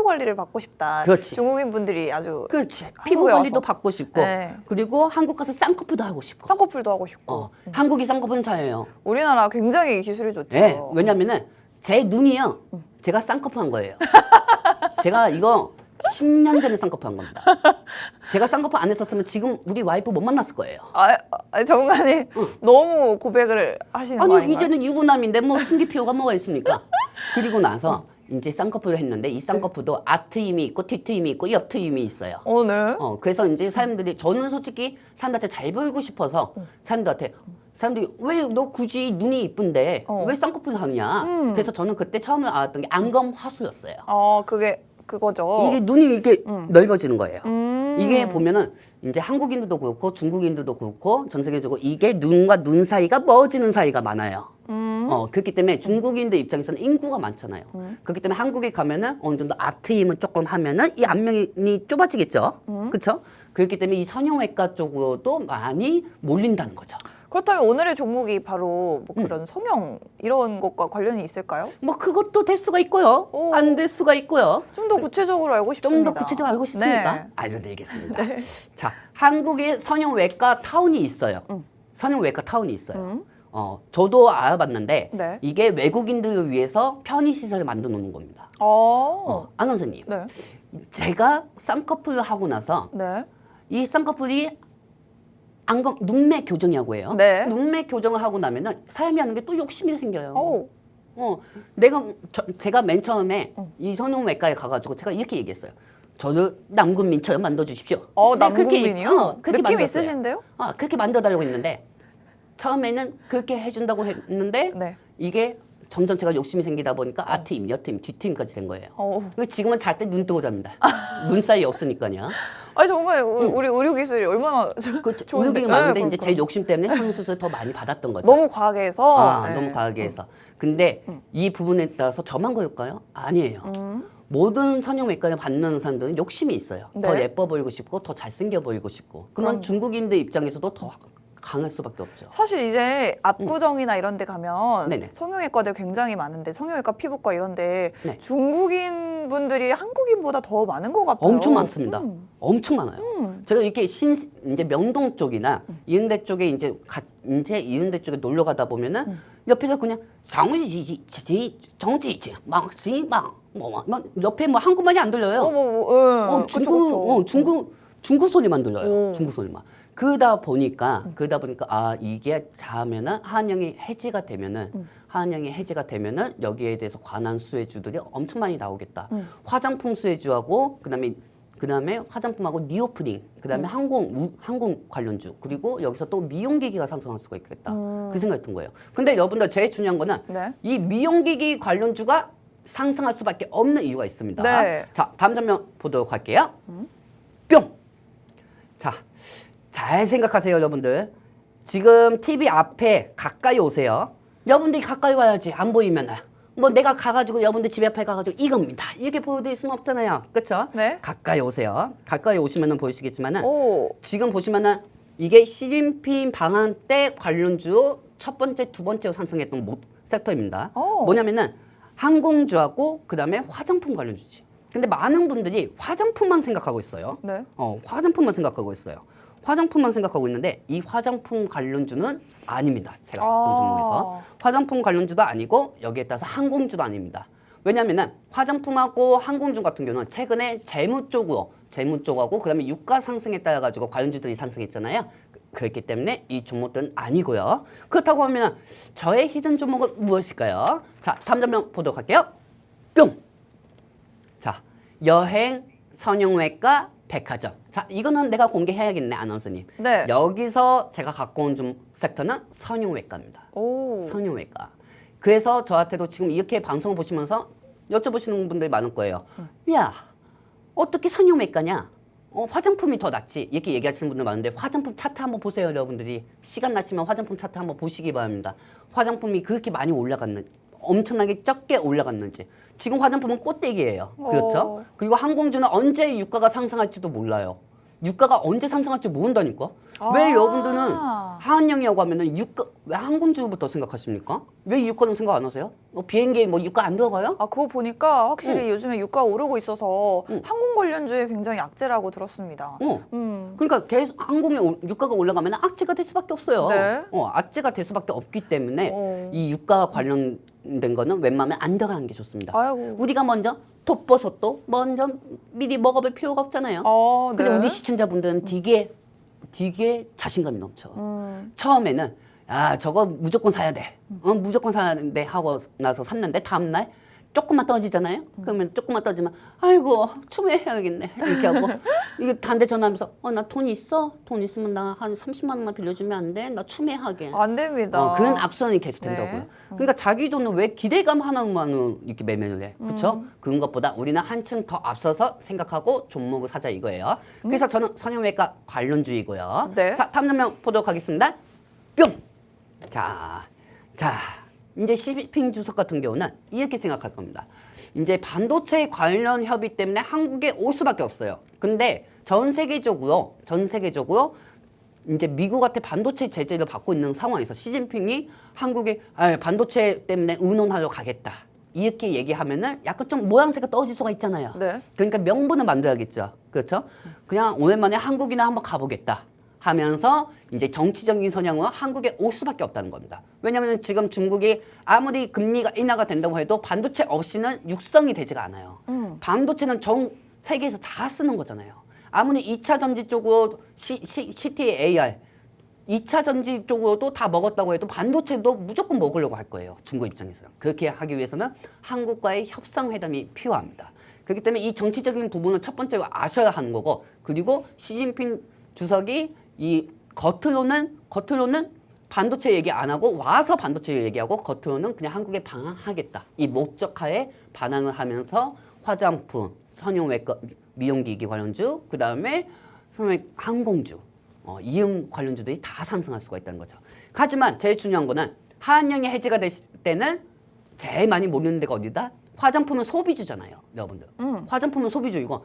관리를 받고 싶다. 그렇지. 중국인 분들이 아주 그렇지. 피부 관리도 받고 싶고 네. 그리고 한국 가서 쌍꺼풀도 하고 싶고. 쌍꺼풀도 하고 싶고. 한국이 쌍꺼풀은 잘해요. 우리나라 굉장히 기술이 좋죠. 네. 왜냐면은 제 눈이요. 제가 쌍꺼풀 한 거예요. 제가 이거 10년 전에 쌍꺼풀 한 겁니다. 제가 쌍꺼풀 안 했었으면 지금 우리 와이프 못 만났을 거예요. 정관이 너무 고백을 하시는 거 아닌가요? 이제는 유부남인데 뭐 숨기피우가 뭐가 있습니까? 그리고 나서 이제 쌍꺼풀을 했는데 이 쌍꺼풀도 앞트임이 있고 뒤트임이 있고 옆트임이 있어요. 네. 그래서 이제 사람들이 저는 솔직히 사람들한테 잘 보이고 싶어서 사람들이 왜 너 굳이 눈이 이쁜데 왜 쌍꺼풀 하느냐? 그래서 저는 그때 처음 알았던 게 안검 화수였어요. 그거죠. 이게 눈이 이렇게 넓어지는 거예요. 이게 보면은 이제 한국인들도 그렇고 중국인들도 그렇고 전 세계적으로 이게 눈과 눈 사이가 멀어지는 사이가 많아요. 그렇기 때문에 중국인들 입장에서는 인구가 많잖아요. 그렇기 때문에 한국에 가면은 어느 정도 앞트임을 조금 하면은 이 앞면이 좁아지겠죠. 그렇죠? 그렇기 때문에 이 성형외과 쪽으로도 많이 몰린다는 거죠. 그렇다면 오늘의 종목이 바로 뭐 그런 성형 이런 것과 관련이 있을까요? 뭐 그것도 될 수가 있고요. 안 될 수가 있고요. 좀 더 구체적으로 알고 싶습니다. 좀 더 구체적으로 알고 싶습니까? 네. 알려드리겠습니다. 자, 한국에 성형외과 타운이 있어요. 성형외과 타운이 있어요. 저도 알아봤는데 네. 이게 외국인들을 위해서 편의시설을 만들어 놓는 겁니다. 아나운서님, 네. 제가 쌍꺼풀을 하고 나서 네. 이 쌍꺼풀이 눈매 교정이라고 해요. 네. 눈매 교정을 하고 나면은 사람이 하는 게 또 욕심이 생겨요. 오. 제가 맨 처음에 이 성형외과에 가가지고 제가 이렇게 얘기했어요. 저를 남궁민처럼 만들어주십시오. 남궁민이요? 그렇게 느낌 만들었어요. 있으신데요? 그렇게 만들어달라고 했는데 처음에는 그렇게 해준다고 했는데 네. 이게 점점 제가 욕심이 생기다 보니까 앞트임, 옆트임, 뒤트임까지 된 거예요. 그래서 지금은 잘 때 눈 뜨고 잡니다. 눈 사이 없으니까요. 정말 우리 의료 기술이 얼마나 좋은데. 의료비가 많은데 이제 그러니까. 제 욕심 때문에 성형수술 더 많이 받았던 거죠. 너무 과하게 해서. 너무 과하게 해서. 근데 이 부분에 따라서 저만 그럴까요? 아니에요. 모든 성형외과에 받는 사람들은 욕심이 있어요. 더 네. 예뻐 보이고 싶고 더 잘생겨 보이고 싶고. 그런 중국인들 입장에서도 더 강할 수밖에 없죠. 사실 이제 압구정이나 이런 데 가면 네네. 성형외과들 굉장히 많은데 성형외과 피부과 이런 데 네. 중국인 분들이 한국인보다 더 많은 것 같아요. 엄청 많습니다. 엄청 많아요. 제가 이렇게 이제 명동 쪽이나 이은대 쪽에 이제 이은대 쪽에 놀러 가다 보면은 옆에서 그냥 정지지 막지막 옆에 뭐 한국말이 안 들려요. 중국 소리만 들려요. 중국 소리만. 그러다 보니까 이게 자면은 한영이 해지가 되면은 여기에 대해서 관한 수혜주들이 엄청 많이 나오겠다. 화장품 수혜주하고 그다음에 화장품하고 니오프닝, 그다음에 항공 관련주, 그리고 여기서 또 미용기기가 상승할 수가 있겠다. 그 생각이 든 거예요. 근데 여러분들 제일 중요한 거는 네. 이 미용기기 관련주가 상승할 수밖에 없는 이유가 있습니다. 네. 자, 다음 장면 보도록 할게요. 뿅. 자, 잘 생각하세요, 여러분들. 지금 TV 앞에 가까이 오세요. 여러분들이 가까이 와야지. 안 보이면 뭐 내가 가가지고 여러분들 집 앞에 가가지고 이겁니다. 이렇게 보여드릴 수는 없잖아요. 그렇죠? 네. 가까이 오세요. 가까이 오시면은 보이시겠지만은 오. 지금 보시면은 이게 시진핑 방한 때 관련주 첫 번째, 두 번째로 상승했던 섹터입니다. 오. 뭐냐면은 항공주하고 그다음에 화장품 관련주지. 근데 많은 분들이 화장품만 생각하고 있어요. 네. 화장품만 생각하고 있어요. 화장품만 생각하고 있는데 이 화장품 관련주는 아닙니다. 제가 봤던 종목에서 화장품 관련주도 아니고 여기에 따라서 항공주도 아닙니다. 왜냐하면 화장품하고 항공주 같은 경우는 최근에 재무 쪽하고 그다음에 유가 상승에 따라 가지고 관련주들이 상승했잖아요. 그렇기 때문에 이 종목들은 아니고요. 그렇다고 하면 저의 히든 종목은 무엇일까요? 자, 다음 장면 보도록 할게요. 뿅. 자, 여행, 성형외과, 백화점. 자, 이거는 내가 공개해야겠네, 아나운서님. 네. 여기서 제가 갖고 온 좀 섹터는 성형외과입니다. 오. 성형외과. 그래서 저한테도 지금 이렇게 방송을 보시면서 여쭤보시는 분들이 많을 거예요. 야, 어떻게 성형외과냐? 화장품이 더 낫지. 이렇게 얘기하시는 분들 많은데 화장품 차트 한번 보세요, 여러분들이. 시간 나시면 화장품 차트 한번 보시기 바랍니다. 화장품이 그렇게 많이 올라갔는지, 엄청나게 적게 올라갔는지. 지금 화장품은 꽃대기예요. 그렇죠? 그리고 항공주는 언제 유가가 상승할지도 몰라요. 유가가 언제 상승할지 모른다니까. 왜 여러분들은 한한령이라고 하면은 유가 왜 항공주부터 생각하십니까? 왜 유가는 생각 안 하세요? 비행기에 뭐 유가 안 들어가요? 아, 그거 보니까 확실히 요즘에 유가가 오르고 있어서 항공 관련주에 굉장히 악재라고 들었습니다. 그러니까 계속 항공에 유가가 올라가면 악재가 될 수밖에 없어요. 네. 악재가 될 수밖에 없기 때문에 이 유가와 관련된 거는 웬만하면 안 들어가는 게 좋습니다. 아이고. 우리가 먼저 톱버섯도 먼저 미리 먹어볼 필요가 없잖아요. 근데 네. 우리 시청자분들은 되게 자신감이 넘쳐. 처음에는 저거 무조건 사야 돼. 무조건 사야 돼 하고 나서 샀는데 다음날 조금만 떨어지잖아요. 그러면 조금만 떨어지면 아이고 추매해야겠네 이렇게 하고 이게 단대 전화하면서 나 돈 있어? 돈 있으면 나 한 30만 원만 빌려주면 안 돼? 나 추매하게. 안 됩니다. 그런 악순환이 계속 된다고요. 네. 그러니까 자기 돈은 왜 기대감 하나만은 이렇게 매매를 해? 그렇죠? 그런 것보다 우리는 한층 더 앞서서 생각하고 종목을 사자 이거예요. 그래서 저는 성형외과 관련주의고요. 네. 자, 다음 장면 보도록 하겠습니다. 뿅! 자, 이제 시진핑 주석 같은 경우는 이렇게 생각할 겁니다. 이제 반도체 관련 협의 때문에 한국에 올 수밖에 없어요. 근데 전 세계적으로 이제 미국한테 반도체 제재를 받고 있는 상황에서 시진핑이 한국에 반도체 때문에 의논하러 가겠다. 이렇게 얘기하면은 약간 좀 모양새가 떨어질 수가 있잖아요. 네. 그러니까 명분을 만들어야겠죠. 그렇죠? 그냥 오랜만에 한국이나 한번 가보겠다 하면서 이제 정치적인 선양으로 한국에 올 수밖에 없다는 겁니다. 왜냐하면 지금 중국이 아무리 금리가 인하가 된다고 해도 반도체 없이는 육성이 되지가 않아요. 반도체는 전 세계에서 다 쓰는 거잖아요. 아무리 2차 전지 쪽으로 CATR 2차 전지 쪽으로도 다 먹었다고 해도 반도체도 무조건 먹으려고 할 거예요. 중국 입장에서. 그렇게 하기 위해서는 한국과의 협상회담이 필요합니다. 그렇기 때문에 이 정치적인 부분은 첫 번째로 아셔야 하는 거고, 그리고 시진핑 주석이 이 겉으로는 반도체 얘기 안 하고 와서 반도체 얘기하고 겉으로는 그냥 한국에 방한하겠다. 이 목적하에 반항을 하면서 화장품, 성형외과, 미용기기 관련주, 그 다음에 항공주, 이음 관련주들이 다 상승할 수가 있다는 거죠. 하지만 제일 중요한 거는 한한령이 해지가 됐을 때는 제일 많이 몰리는 데가 어디다? 화장품은 소비주잖아요, 여러분들. 화장품은 소비주이고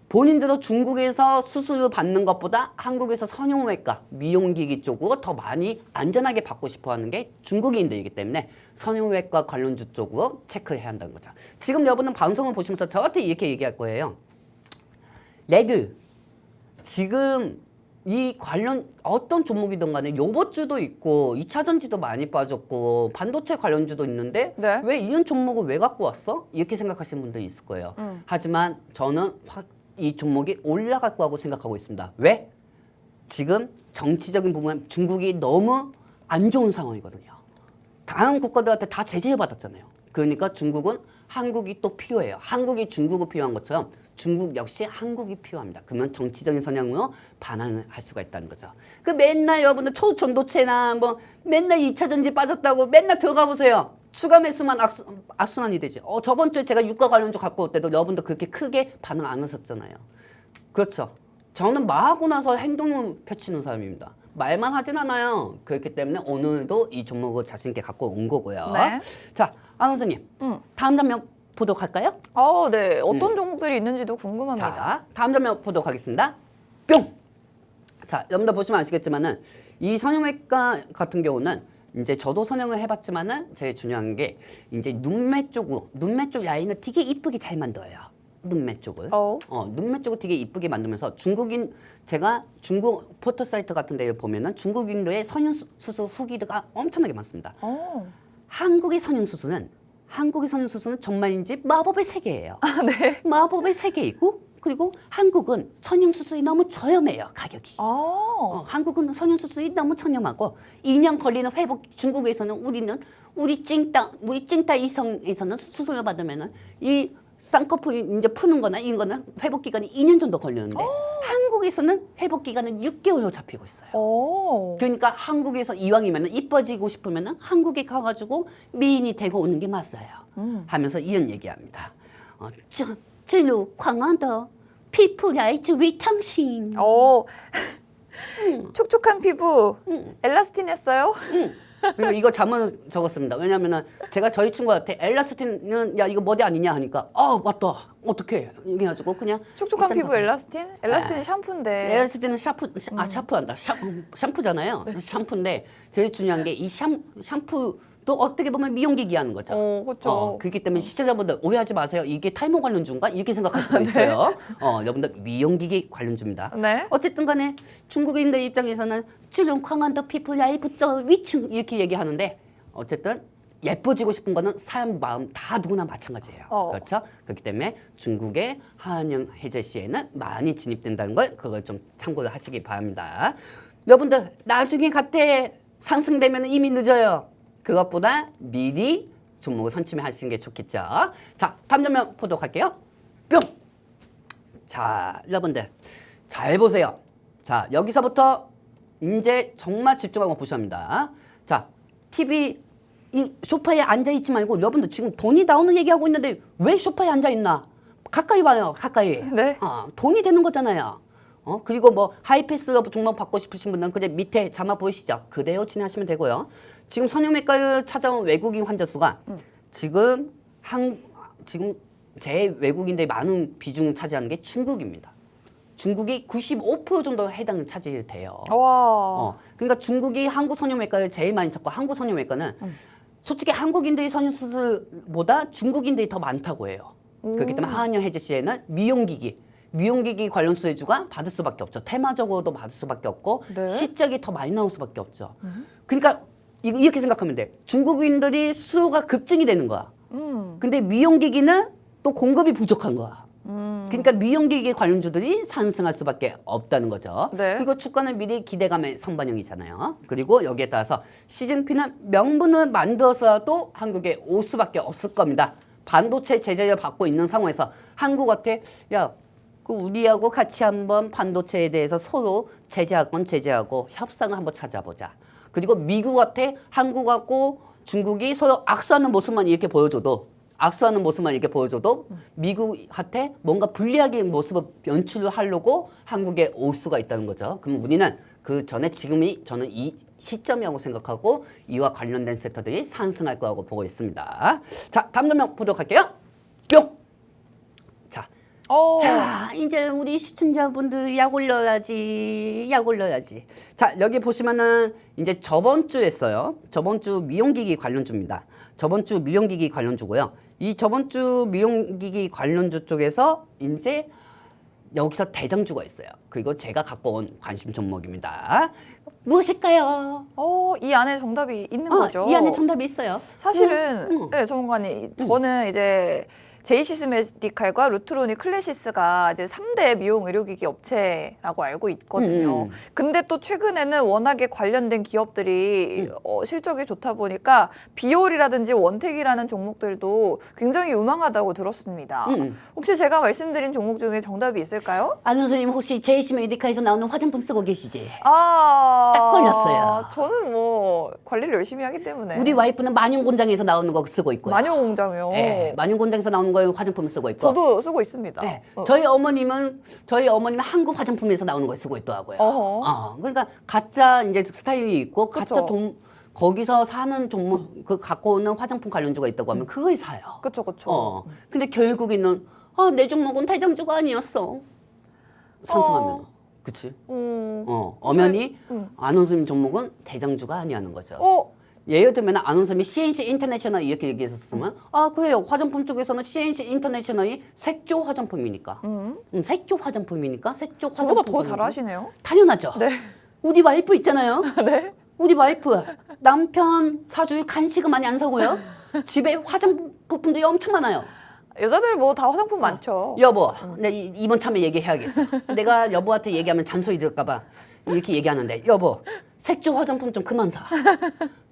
본인들도 중국에서 수수료 받는 것보다 한국에서 성형외과, 미용기기 쪽으로 더 많이 안전하게 받고 싶어하는 게 중국인들이기 때문에 성형외과 관련주 쪽으로 체크를 해야 한다는 거죠. 지금 여러분은 방송을 보시면서 저한테 이렇게 얘기할 거예요. 레드, 지금 이 관련 어떤 종목이든 간에 로봇주도 있고 2차 전지도 많이 빠졌고 반도체 관련주도 있는데 네. 왜 이런 종목을 왜 갖고 왔어? 이렇게 생각하시는 분들이 있을 거예요. 하지만 저는 이 종목이 올라갈 거라고 생각하고 있습니다. 왜? 지금 정치적인 부분에 중국이 너무 안 좋은 상황이거든요. 다른 국가들한테 다 제재를 받았잖아요. 그러니까 중국은 한국이 또 필요해요. 한국이 중국을 필요한 것처럼 중국 역시 한국이 필요합니다. 그러면 정치적인 성향으로 반항을 할 수가 있다는 거죠. 그 맨날 여러분들 초전도체나 뭐 맨날 2차 전지 빠졌다고 맨날 들어가 보세요. 추가 매수만 악순환이 되지. 저번 주에 제가 유가 관련주 갖고 올 때도 여러분들 그렇게 크게 반응 안 하셨잖아요. 그렇죠. 저는 말하고 나서 행동을 펼치는 사람입니다. 말만 하진 않아요. 그렇기 때문에 오늘도 이 종목을 자신 있게 갖고 온 거고요. 네. 자, 아나운서님, 다음 장면 보도록 할까요? 네. 어떤 종목들이 있는지도 궁금합니다. 자, 다음 장면 보도록 하겠습니다. 뿅! 자, 여러분들 보시면 아시겠지만은 이 성형외과 같은 경우는 이제 저도 성형을 해봤지만은 제일 중요한 게 이제 눈매 쪽 라인을 되게 이쁘게 잘 만들어요. 눈매 쪽을. 눈매 쪽을 되게 이쁘게 만들면서 제가 중국 포털 사이트 같은 데를 보면은 중국인들의 성형수술 후기가 엄청나게 많습니다. 한국의 성형수술은 정말인지 마법의 세계예요. 네. 마법의 세계이고 그리고 한국은 성형수술이 너무 저렴해요, 가격이. 한국은 성형수술이 너무 저렴하고 2년 걸리는 회복, 중국에서는 우리 찡따 이성에서는 수술을 받으면은 이 쌍꺼풀 이제 푸는 거나 이런 거는 회복 기간이 2년 정도 걸리는데 한국에서는 회복 기간은 6개월로 잡히고 있어요. 그러니까 한국에서 이왕이면 이뻐지고 싶으면 한국에 가가지고 미인이 되고 오는 게 맞아요. 하면서 이런 얘기합니다. 쯔루 광안더 피부라이즈 위탕신. 촉촉한 피부, 엘라스틴했어요? 그리고 이거 잘못 적었습니다. 왜냐면은 제가 저희 친구한테 엘라스틴은 야 이거 머리 아니냐 하니까 맞다 어떻게 이래가지고 그냥 촉촉한 일단 피부 엘라스틴? 엘라스틴이 샴푸인데. 엘라스틴은 샴푸한다. 샴푸잖아요. 샴푸인데 제일 중요한 게 이 샴푸도 어떻게 보면 미용기기 하는 거죠. 그렇죠. 그렇기 때문에 시청자분들 오해하지 마세요. 이게 탈모 관련주인가 이렇게 생각할 수도 있어요. 여러분들 미용기기 관련주입니다. 네. 어쨌든 간에 중국인들 입장에서는 주름 광안더 피부 라이프터 위층 이렇게 얘기하는데 어쨌든 예뻐지고 싶은 거는 사람 마음 다 누구나 마찬가지예요. 그렇죠? 그렇기 때문에 중국의 한영 해제시에는 많이 진입된다는 걸 그걸 좀 참고를 하시기 바랍니다. 여러분들 나중에 갓대 상승되면 이미 늦어요. 그것보다 미리 종목을 선취하시는 게 좋겠죠. 자, 다음 장면 보도록 할게요. 뿅! 자, 여러분들 잘 보세요. 자, 여기서부터 이제 정말 집중하고 보셔야 합니다. 자, TV 이 소파에 앉아있지 말고 여러분들 지금 돈이 나오는 얘기하고 있는데 왜 소파에 앉아있나? 가까이 와요, 가까이. 네. 돈이 되는 거잖아요. 그리고 뭐 하이패스로 종목 받고 싶으신 분들은 그냥 밑에 자막 보이시죠? 그대로 진행하시면 되고요. 지금 성형외과를 찾아온 외국인 환자 수가 지금 제 외국인들이 많은 비중을 차지하는 게 중국입니다. 중국이 95% 정도 해당 차지돼요. 그러니까 중국이 한국 성형외과를 제일 많이 찾고 한국 성형외과는 솔직히 한국인들이 성형수술보다 중국인들이 더 많다고 해요. 그렇기 때문에 한영 해제시에는 미용기기 관련 수혜주가 받을 수밖에 없죠. 테마적으로도 받을 수밖에 없고 네. 실적이 더 많이 나올 수밖에 없죠. 그러니까 이렇게 생각하면 돼. 중국인들이 수요가 급증이 되는 거야. 근데 미용기기는 또 공급이 부족한 거야. 그러니까 미용기기 관련주들이 상승할 수밖에 없다는 거죠. 네. 그리고 주가는 미리 기대감의 선반영이잖아요. 그리고 여기에 따라서 시진핑은 명분을 만들어서라도 한국에 올 수밖에 없을 겁니다. 반도체 제재를 받고 있는 상황에서 한국한테 우리하고 같이 한번 반도체에 대해서 서로 제재하고 협상을 한번 찾아보자. 그리고 미국한테 한국하고 중국이 서로 악수하는 모습만 이렇게 보여줘도 미국한테 뭔가 불리하게 모습을 연출을 하려고 한국에 올 수가 있다는 거죠. 그럼 우리는 그 전에 저는 이 시점이라고 생각하고 이와 관련된 섹터들이 상승할 거라고 보고 있습니다. 자, 다음 장면 보도록 할게요. 뿅! 자, 이제 우리 시청자분들 약 올려야지. 자, 여기 보시면은 이제 저번 주 미용기기 관련주입니다. 저번 주 미용기기 관련주고요. 이 저번 주 미용기기 관련주 쪽에서 이제 여기서 대장주가 있어요. 그리고 제가 갖고 온 관심 종목입니다. 무엇일까요? 이 안에 정답이 있는 거죠? 이 안에 정답이 있어요. 사실은 네, 전문가님, 저는 이제 제이시스 메디칼과 루트로니 클래시스가 이제 3대 미용 의료기기 업체라고 알고 있거든요. 근데 또 최근에는 워낙에 관련된 기업들이 실적이 좋다 보니까 비올이라든지 원택이라는 종목들도 굉장히 유망하다고 들었습니다. 혹시 제가 말씀드린 종목 중에 정답이 있을까요? 안 선생님 혹시 제이시스 메디칼에서 나오는 화장품 쓰고 계시지? 딱 걸렸어요. 저는 뭐 관리를 열심히 하기 때문에. 우리 와이프는 만용공장에서 나오는 거 쓰고 있고요. 만용공장이요? 네, 만용공장에서 나오는 거 화장품 쓰고 있고. 저도 쓰고 있습니다. 네. 저희 어머님은 한국 화장품에서 나오는 거 쓰고 있더라고요. 그러니까 가짜 이제 스타일이 있고 가짜 거기서 사는 종목 그 갖고 오는 화장품 관련주가 있다고 하면 그걸 사요. 그렇죠. 근데 결국에는 내 종목은 대장주가 아니었어. 상승하면. 그치? 엄연히 안원수님 종목은 대장주가 아니라는 거죠. 예를 들면 안원수님이 CNC 인터내셔널 이렇게 얘기했었으면 그래요. 화장품 쪽에서는 CNC 인터내셔널이 색조 화장품이니까. 색조 화장품이니까 색조 화장품. 저보다 더 잘하시네요. 당연하죠. 네. 우리 와이프 있잖아요. 네. 우리 와이프 남편 사줄 간식은 많이 안 사고요. 집에 화장품들이 엄청 많아요. 여자들 뭐 다 화장품 많죠. 여보, 내 이번 참에 얘기해야겠어. 내가 여보한테 얘기하면 잔소리 들을까봐 이렇게 얘기하는데 여보, 색조 화장품 좀 그만 사.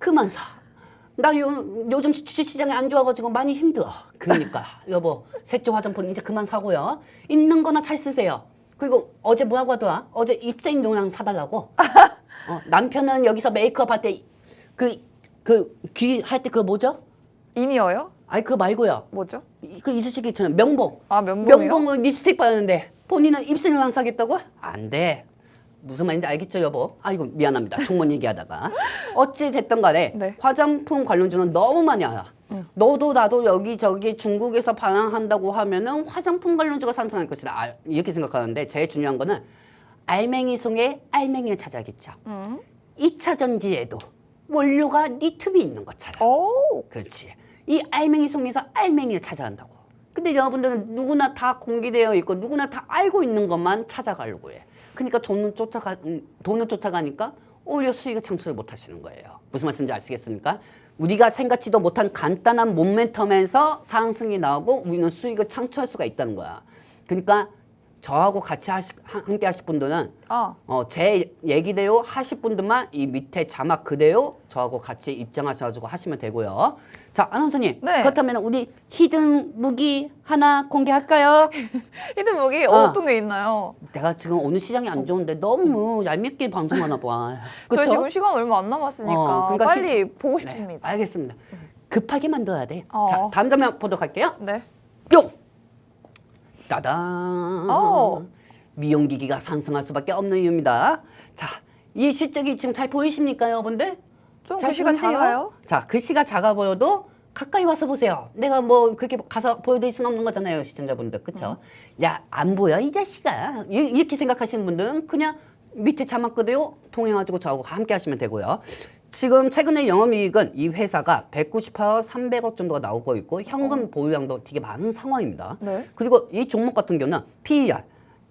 그만 사. 나 요즘 주식시장이 안 좋아가지고 많이 힘들어. 그러니까 여보, 색조 화장품 이제 그만 사고요. 있는 거나 잘 쓰세요. 그리고 어제 뭐라고 하더라? 어제 입생 용량 사달라고. 남편은 여기서 메이크업 할 때 귀 할 때 그거 뭐죠? 이니어요? 아니 그거 말고요. 뭐죠? 그 이수식 있잖아요. 명봉. 면봉이요? 명봉은 립스틱 바르는데 본인은 입술을 안 사겠다고? 안 돼. 무슨 말인지 알겠죠, 여보? 아이고 미안합니다. 종목 얘기하다가. 어찌 됐든 간에 네. 화장품 관련주는 너무 많이 알아. 너도 나도 여기저기 중국에서 반환한다고 하면은 화장품 관련주가 상승할 것이다. 이렇게 생각하는데 제일 중요한 거는 알맹이 속에 알맹이를 찾아야겠죠. 2차 전지에도 원료가 리튬이 있는 것처럼. 그렇지. 이 알맹이 속에서 알맹이를 찾아야 한다고. 근데 여러분들은 누구나 다 공개되어 있고 누구나 다 알고 있는 것만 찾아가려고 해. 그러니까 돈을 쫓아가니까 오히려 수익을 창출을 못 하시는 거예요. 무슨 말씀인지 아시겠습니까? 우리가 생각지도 못한 간단한 모멘텀에서 상승이 나오고 우리는 수익을 창출할 수가 있다는 거야. 그러니까 저하고 같이 함께 하실 분들은 제 얘기대로 하실 분들만 이 밑에 자막 그대로 저하고 같이 입장하셔가지고 하시면 되고요. 자, 아나운서님. 네. 그렇다면 우리 히든 무기 하나 공개할까요? 히든 무기 어떤 게 있나요? 내가 지금 오늘 시장이 안 좋은데 너무 얄밉게 방송하나 봐. 저희 지금 시간 얼마 안 남았으니까 그러니까 빨리 보고 싶습니다. 네, 알겠습니다. 급하게 만들어야 돼. 자, 다음 장면 보도록 할게요. 네. 뿅! 따단! 미용기기가 상승할 수밖에 없는 이유입니다. 자, 이 실적이 지금 잘 보이십니까, 여러분들? 좀 잘 글씨가 보이세요? 작아요? 자, 글씨가 작아 보여도 가까이 와서 보세요. 내가 뭐 그렇게 가서 보여드릴 수는 없는 거잖아요, 시청자분들. 그쵸? 야, 안 보여, 이 자식아. 이렇게 생각하시는 분들은 그냥 밑에 자막 그대로 통해가지고 저하고 함께 하시면 되고요. 지금 최근에 영업이익은 이 회사가 198억 300억 정도가 나오고 있고 현금 보유량도 되게 많은 상황입니다. 네. 그리고 이 종목 같은 경우는 PER,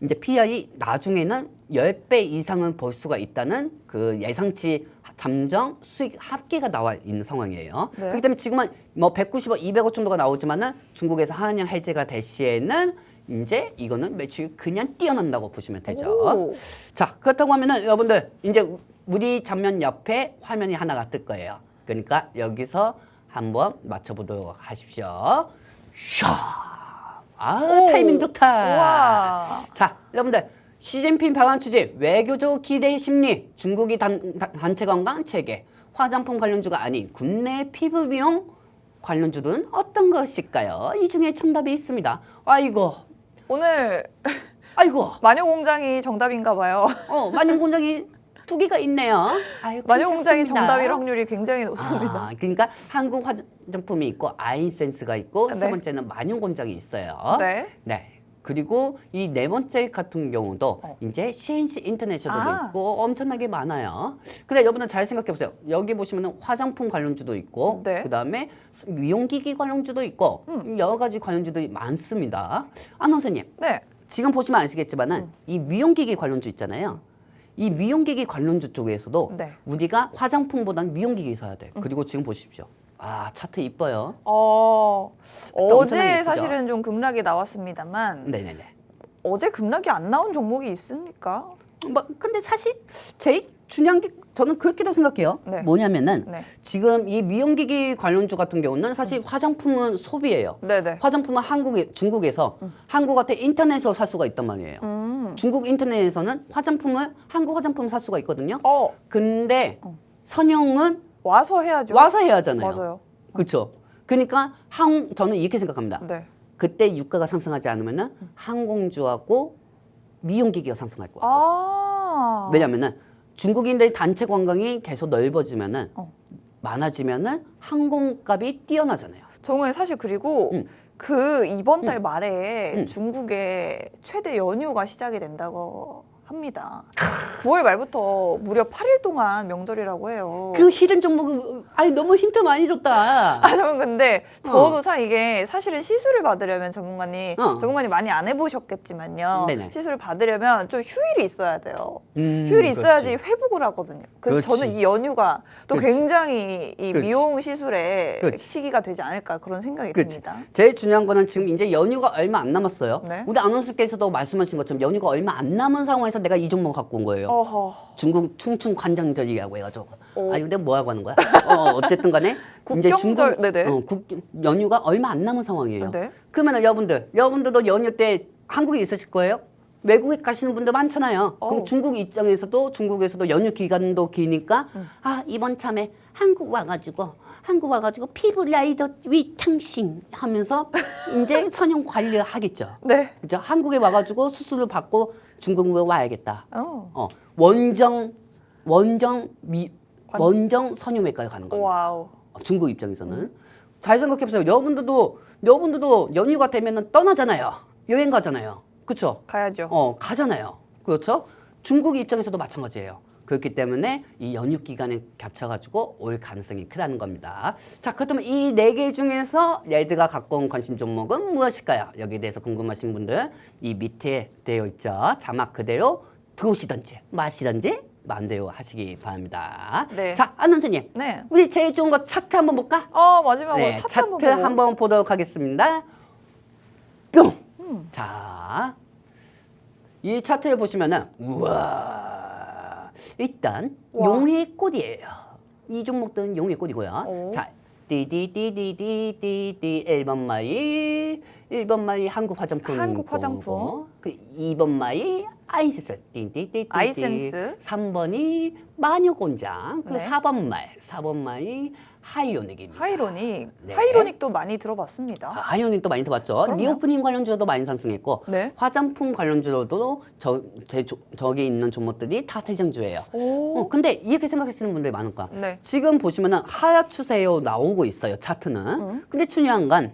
이제 PER이 나중에는 10배 이상은 볼 수가 있다는 그 예상치 잠정 수익 합계가 나와 있는 상황이에요. 네. 그렇기 때문에 지금은 뭐 190억, 200억 정도가 나오지만은 중국에서 한양 해제가 될 시에는 이제 이거는 매출이 그냥 뛰어난다고 보시면 되죠. 자, 그렇다고 하면은 여러분들 이제 우리 장면 옆에 화면이 하나가 뜰 거예요. 그러니까 여기서 한번 맞춰보도록 하십시오. 샤! 타이밍 좋다. 우와. 자, 여러분들 시진핑 방한 추진, 외교적 기대 심리, 중국이 단체 관광 체계, 화장품 관련주가 아닌 국내 피부 미용 관련주들은 어떤 것일까요? 이 중에 정답이 있습니다. 아이고. 오늘 아이고. 마녀공장이 정답인가 봐요. 마녀공장이 2개가 있네요. 아이고, 마녀공장이 괜찮습니다. 정답일 확률이 굉장히 높습니다. 그러니까 한국 화장품이 있고 아인센스가 있고 네. 세 번째는 마녀공장이 있어요. 네. 네. 그리고 이 네 번째 같은 경우도 이제 CNC 인터내셔널도 있고 엄청나게 많아요. 근데 여러분은 잘 생각해 보세요. 여기 보시면은 화장품 관련주도 있고 네. 그다음에 미용기기 관련주도 있고 여러 가지 관련주들이 많습니다. 안 선생님. 네. 지금 보시면 아시겠지만은 이 미용기기 관련주 있잖아요. 이 미용기기 관련주 쪽에서도 네. 우리가 화장품보다는 미용기기 사야 돼. 그리고 지금 보십시오. 차트 이뻐요. 어제 예쁘죠? 사실은 좀 급락이 나왔습니다만 네네네. 어제 급락이 안 나온 종목이 있습니까? 근데 사실 제일 중요한 게 저는 그렇게도 생각해요. 네. 뭐냐면은 네. 지금 이 미용기기 관련주 같은 경우는 사실 화장품은 소비예요. 네네. 화장품은 중국에서 한국한테 인터넷에서 살 수가 있단 말이에요. 중국 인터넷에서는 한국 화장품을 살 수가 있거든요. 근데 선영은 와서 해야죠. 와서 해야 하잖아요. 맞아요. 그렇죠. 그러니까 저는 이렇게 생각합니다. 네. 그때 유가가 상승하지 않으면은 항공주하고 미용기기가 상승할 거야. 아. 왜냐면은 중국인들 단체 관광이 계속 넓어지면은 많아지면은 항공값이 뛰어나잖아요. 정말 사실 그리고 그 이번 달 말에 중국에 최대 연휴가 시작이 된다고 합니다. 9월 말부터 무려 8일 동안 명절이라고 해요. 그 히든 종목은 아니 너무 힌트 많이 줬다. 저는 근데 저도 참 이게 사실은 시술을 받으려면 전문가님 많이 안 해보셨겠지만요. 네네. 시술을 받으려면 좀 휴일이 있어야 돼요. 휴일이 그렇지. 있어야지 회복을 하거든요. 그래서 그렇지. 저는 이 연휴가 또 그렇지. 굉장히 이 그렇지. 미용 시술의 그렇지. 시기가 되지 않을까 그런 생각이 그렇지. 듭니다. 제일 중요한 거는 지금 이제 연휴가 얼마 안 남았어요. 네. 우리 아나운서께서도 말씀하신 것처럼 연휴가 얼마 안 남은 상황에서 내가 이 종목 갖고 온 거예요. 어허. 중국 충충 관장절이라고 해가지고. 오. 아니 근데 뭐 하고 하는 거야? 어쨌든 간에 국경절, 네네. 연휴가 얼마 안 남은 상황이에요. 네. 그러면 여러분들도 연휴 때 한국에 있으실 거예요? 외국에 가시는 분들 많잖아요. 그럼 중국 입장에서도 중국에서도 연휴 기간도 기니까 아 이번 참에 한국 와가지고 피부 라이더 위탕싱 하면서 이제 선형 관리하겠죠. 네. 그죠? 한국에 와가지고 수술을 받고 중국에 와야겠다. 어. 원정 선형외과에 가는 겁니다. 와우. 중국 입장에서는 잘 생각해보세요. 여러분들도 연휴가 되면은 떠나잖아요. 여행 가잖아요. 그렇죠? 가야죠. 가잖아요. 그렇죠? 중국 입장에서도 마찬가지예요. 그렇기 때문에 이 연휴 기간에 겹쳐가지고 올 가능성이 크다는 겁니다. 자, 그렇다면 이 4개 중에서 레드가 갖고 온 관심 종목은 무엇일까요? 여기에 대해서 궁금하신 분들 이 밑에 되어 있죠. 자막 그대로 들어오시든지 마시든지 마음대로 하시기 바랍니다. 네. 자, 안원수님. 네. 우리 제일 좋은 거 차트 한번 볼까? 마지막으로 차트 한번 보고. 한번 보도록 하겠습니다. 뿅! 자, 이 차트에 보시면은 우와, 일단 와. 용의 꽃이에요. 이 종목들은 용의 꽃이고요. 오. 자, 띠띠띠띠띠띠띠 1번 마이 한국 화장품. 한국 화장품. 그 2번 마이 아이센스. 띠띠띠띠. 아이센스. 3번이 마녀곤장. 그 네. 4번 마이 하이로닉입니다. 하이로닉. 네. 하이로닉도 많이 들어봤습니다. 하이로닉도 많이 들어봤죠. 그럼요. 리오프닝 관련주로도 많이 상승했고 네. 화장품 관련주로도 저기 있는 종목들이 다 대장주예요. 오. 근데 이렇게 생각하시는 분들이 많을 거야. 네. 지금 보시면은 하락 추세요 나오고 있어요. 차트는. 근데 중요한 건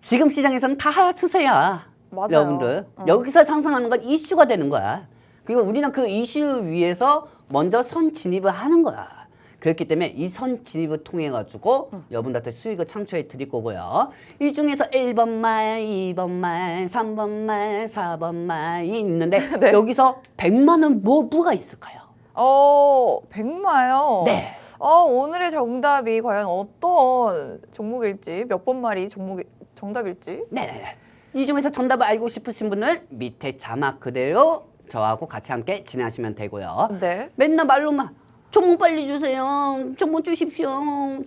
지금 시장에서는 다 하락 추세야. 맞아요. 여러분들 여기서 상승하는 건 이슈가 되는 거야. 그리고 우리는 그 이슈 위에서 먼저 선 진입을 하는 거야. 그렇기 때문에 이 선 진입을 통해 가지고 여러분들한테 수익을 창출해 드릴 거고요. 이 중에서 1번 말, 2번 말, 3번 말, 4번 말이 있는데 네. 여기서 100만 원 뭐가 있을까요? 백마요. 네. 오늘의 정답이 과연 어떤 종목일지, 몇 번 말이 정답일지. 네네네. 이 중에서 정답을 알고 싶으신 분은 밑에 자막 그대로 저하고 같이 함께 진행하시면 되고요. 네. 맨날 말로만 종목 빨리 주세요. 종목 주십시오.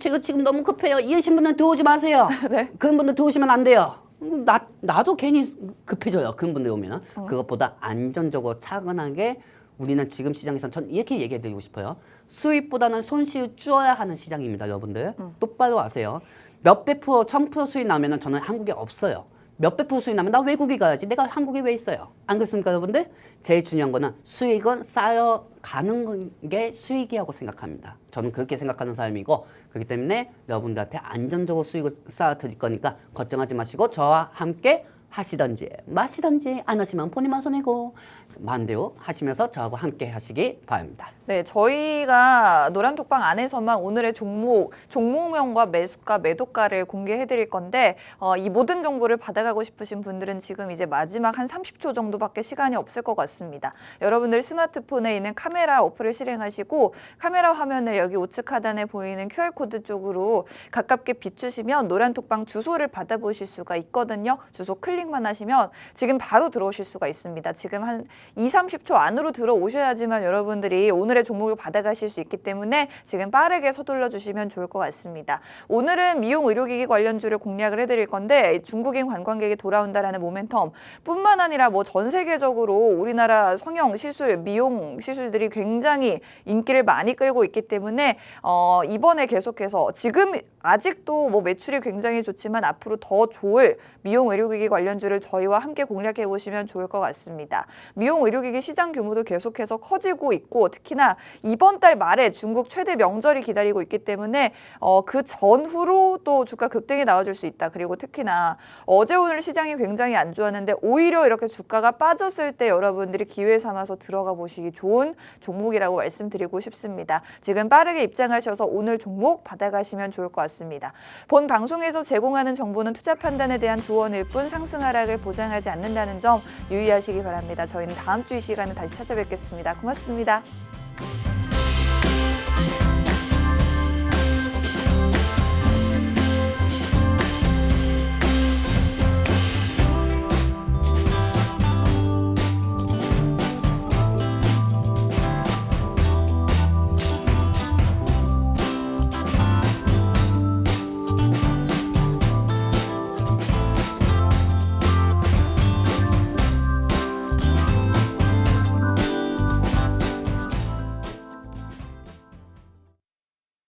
제가 지금 너무 급해요. 이러신 분은 들어오지 마세요. 네. 그런 분들 들어오시면 안 돼요. 나도 괜히 급해져요. 그런 분들 오면. 그것보다 안전적으로 차분하게 우리는 지금 시장에서 전 이렇게 얘기해 드리고 싶어요. 수익보다는 손실을 줄여야 하는 시장입니다. 여러분들. 똑바로 아세요. 몇백 프로, 1000% 수익 나면은 저는 한국에 없어요. 몇백 프로 수익 나면 나 외국에 가야지. 내가 한국에 왜 있어요? 안 그렇습니까, 여러분들? 제일 중요한 거는 수익은 쌓여가는 게 수익이라고 생각합니다. 저는 그렇게 생각하는 사람이고 그렇기 때문에 여러분들한테 안전적으로 수익을 쌓아 드릴 거니까 걱정하지 마시고 저와 함께 하시던지 마시던지 안 하시면 본인만 손해고 마음대로 하시면서 저하고 함께 하시기 바랍니다. 네, 저희가 노란톡방 안에서만 오늘의 종목명과 매수가, 매도가를 공개해 드릴 건데 이 모든 정보를 받아가고 싶으신 분들은 지금 이제 마지막 한 30초 정도밖에 시간이 없을 것 같습니다. 여러분들 스마트폰에 있는 카메라 어플을 실행하시고 카메라 화면을 여기 우측 하단에 보이는 QR코드 쪽으로 가깝게 비추시면 노란톡방 주소를 받아보실 수가 있거든요. 주소 클릭 클릭만 하시면 지금 바로 들어오실 수가 있습니다. 지금 한 20-30초 안으로 들어오셔야지만 여러분들이 오늘의 종목을 받아가실 수 있기 때문에 지금 빠르게 서둘러 주시면 좋을 것 같습니다. 오늘은 미용 의료기기 관련주를 공략을 해드릴 건데 중국인 관광객이 돌아온다라는 모멘텀 뿐만 아니라 뭐 전 세계적으로 우리나라 성형 시술, 미용 시술들이 굉장히 인기를 많이 끌고 있기 때문에 이번에 계속해서 지금 아직도 뭐 매출이 굉장히 좋지만 앞으로 더 좋을 미용 의료기기 관련주를 저희와 함께 공략해 보시면 좋을 것 같습니다. 미용 의료기기 시장 규모도 계속해서 커지고 있고 특히나 이번 달 말에 중국 최대 명절이 기다리고 있기 때문에 그 전후로 또 주가 급등이 나와줄 수 있다. 그리고 특히나 어제 오늘 시장이 굉장히 안 좋았는데 오히려 이렇게 주가가 빠졌을 때 여러분들이 기회 삼아서 들어가 보시기 좋은 종목이라고 말씀드리고 싶습니다. 지금 빠르게 입장하셔서 오늘 종목 받아가시면 좋을 것 같습니다. 본 방송에서 제공하는 정보는 투자 판단에 대한 조언일 뿐 상승 하락을 보장하지 않는다는 점 유의하시기 바랍니다. 저희는 다음 주 이 시간에 다시 찾아뵙겠습니다. 고맙습니다.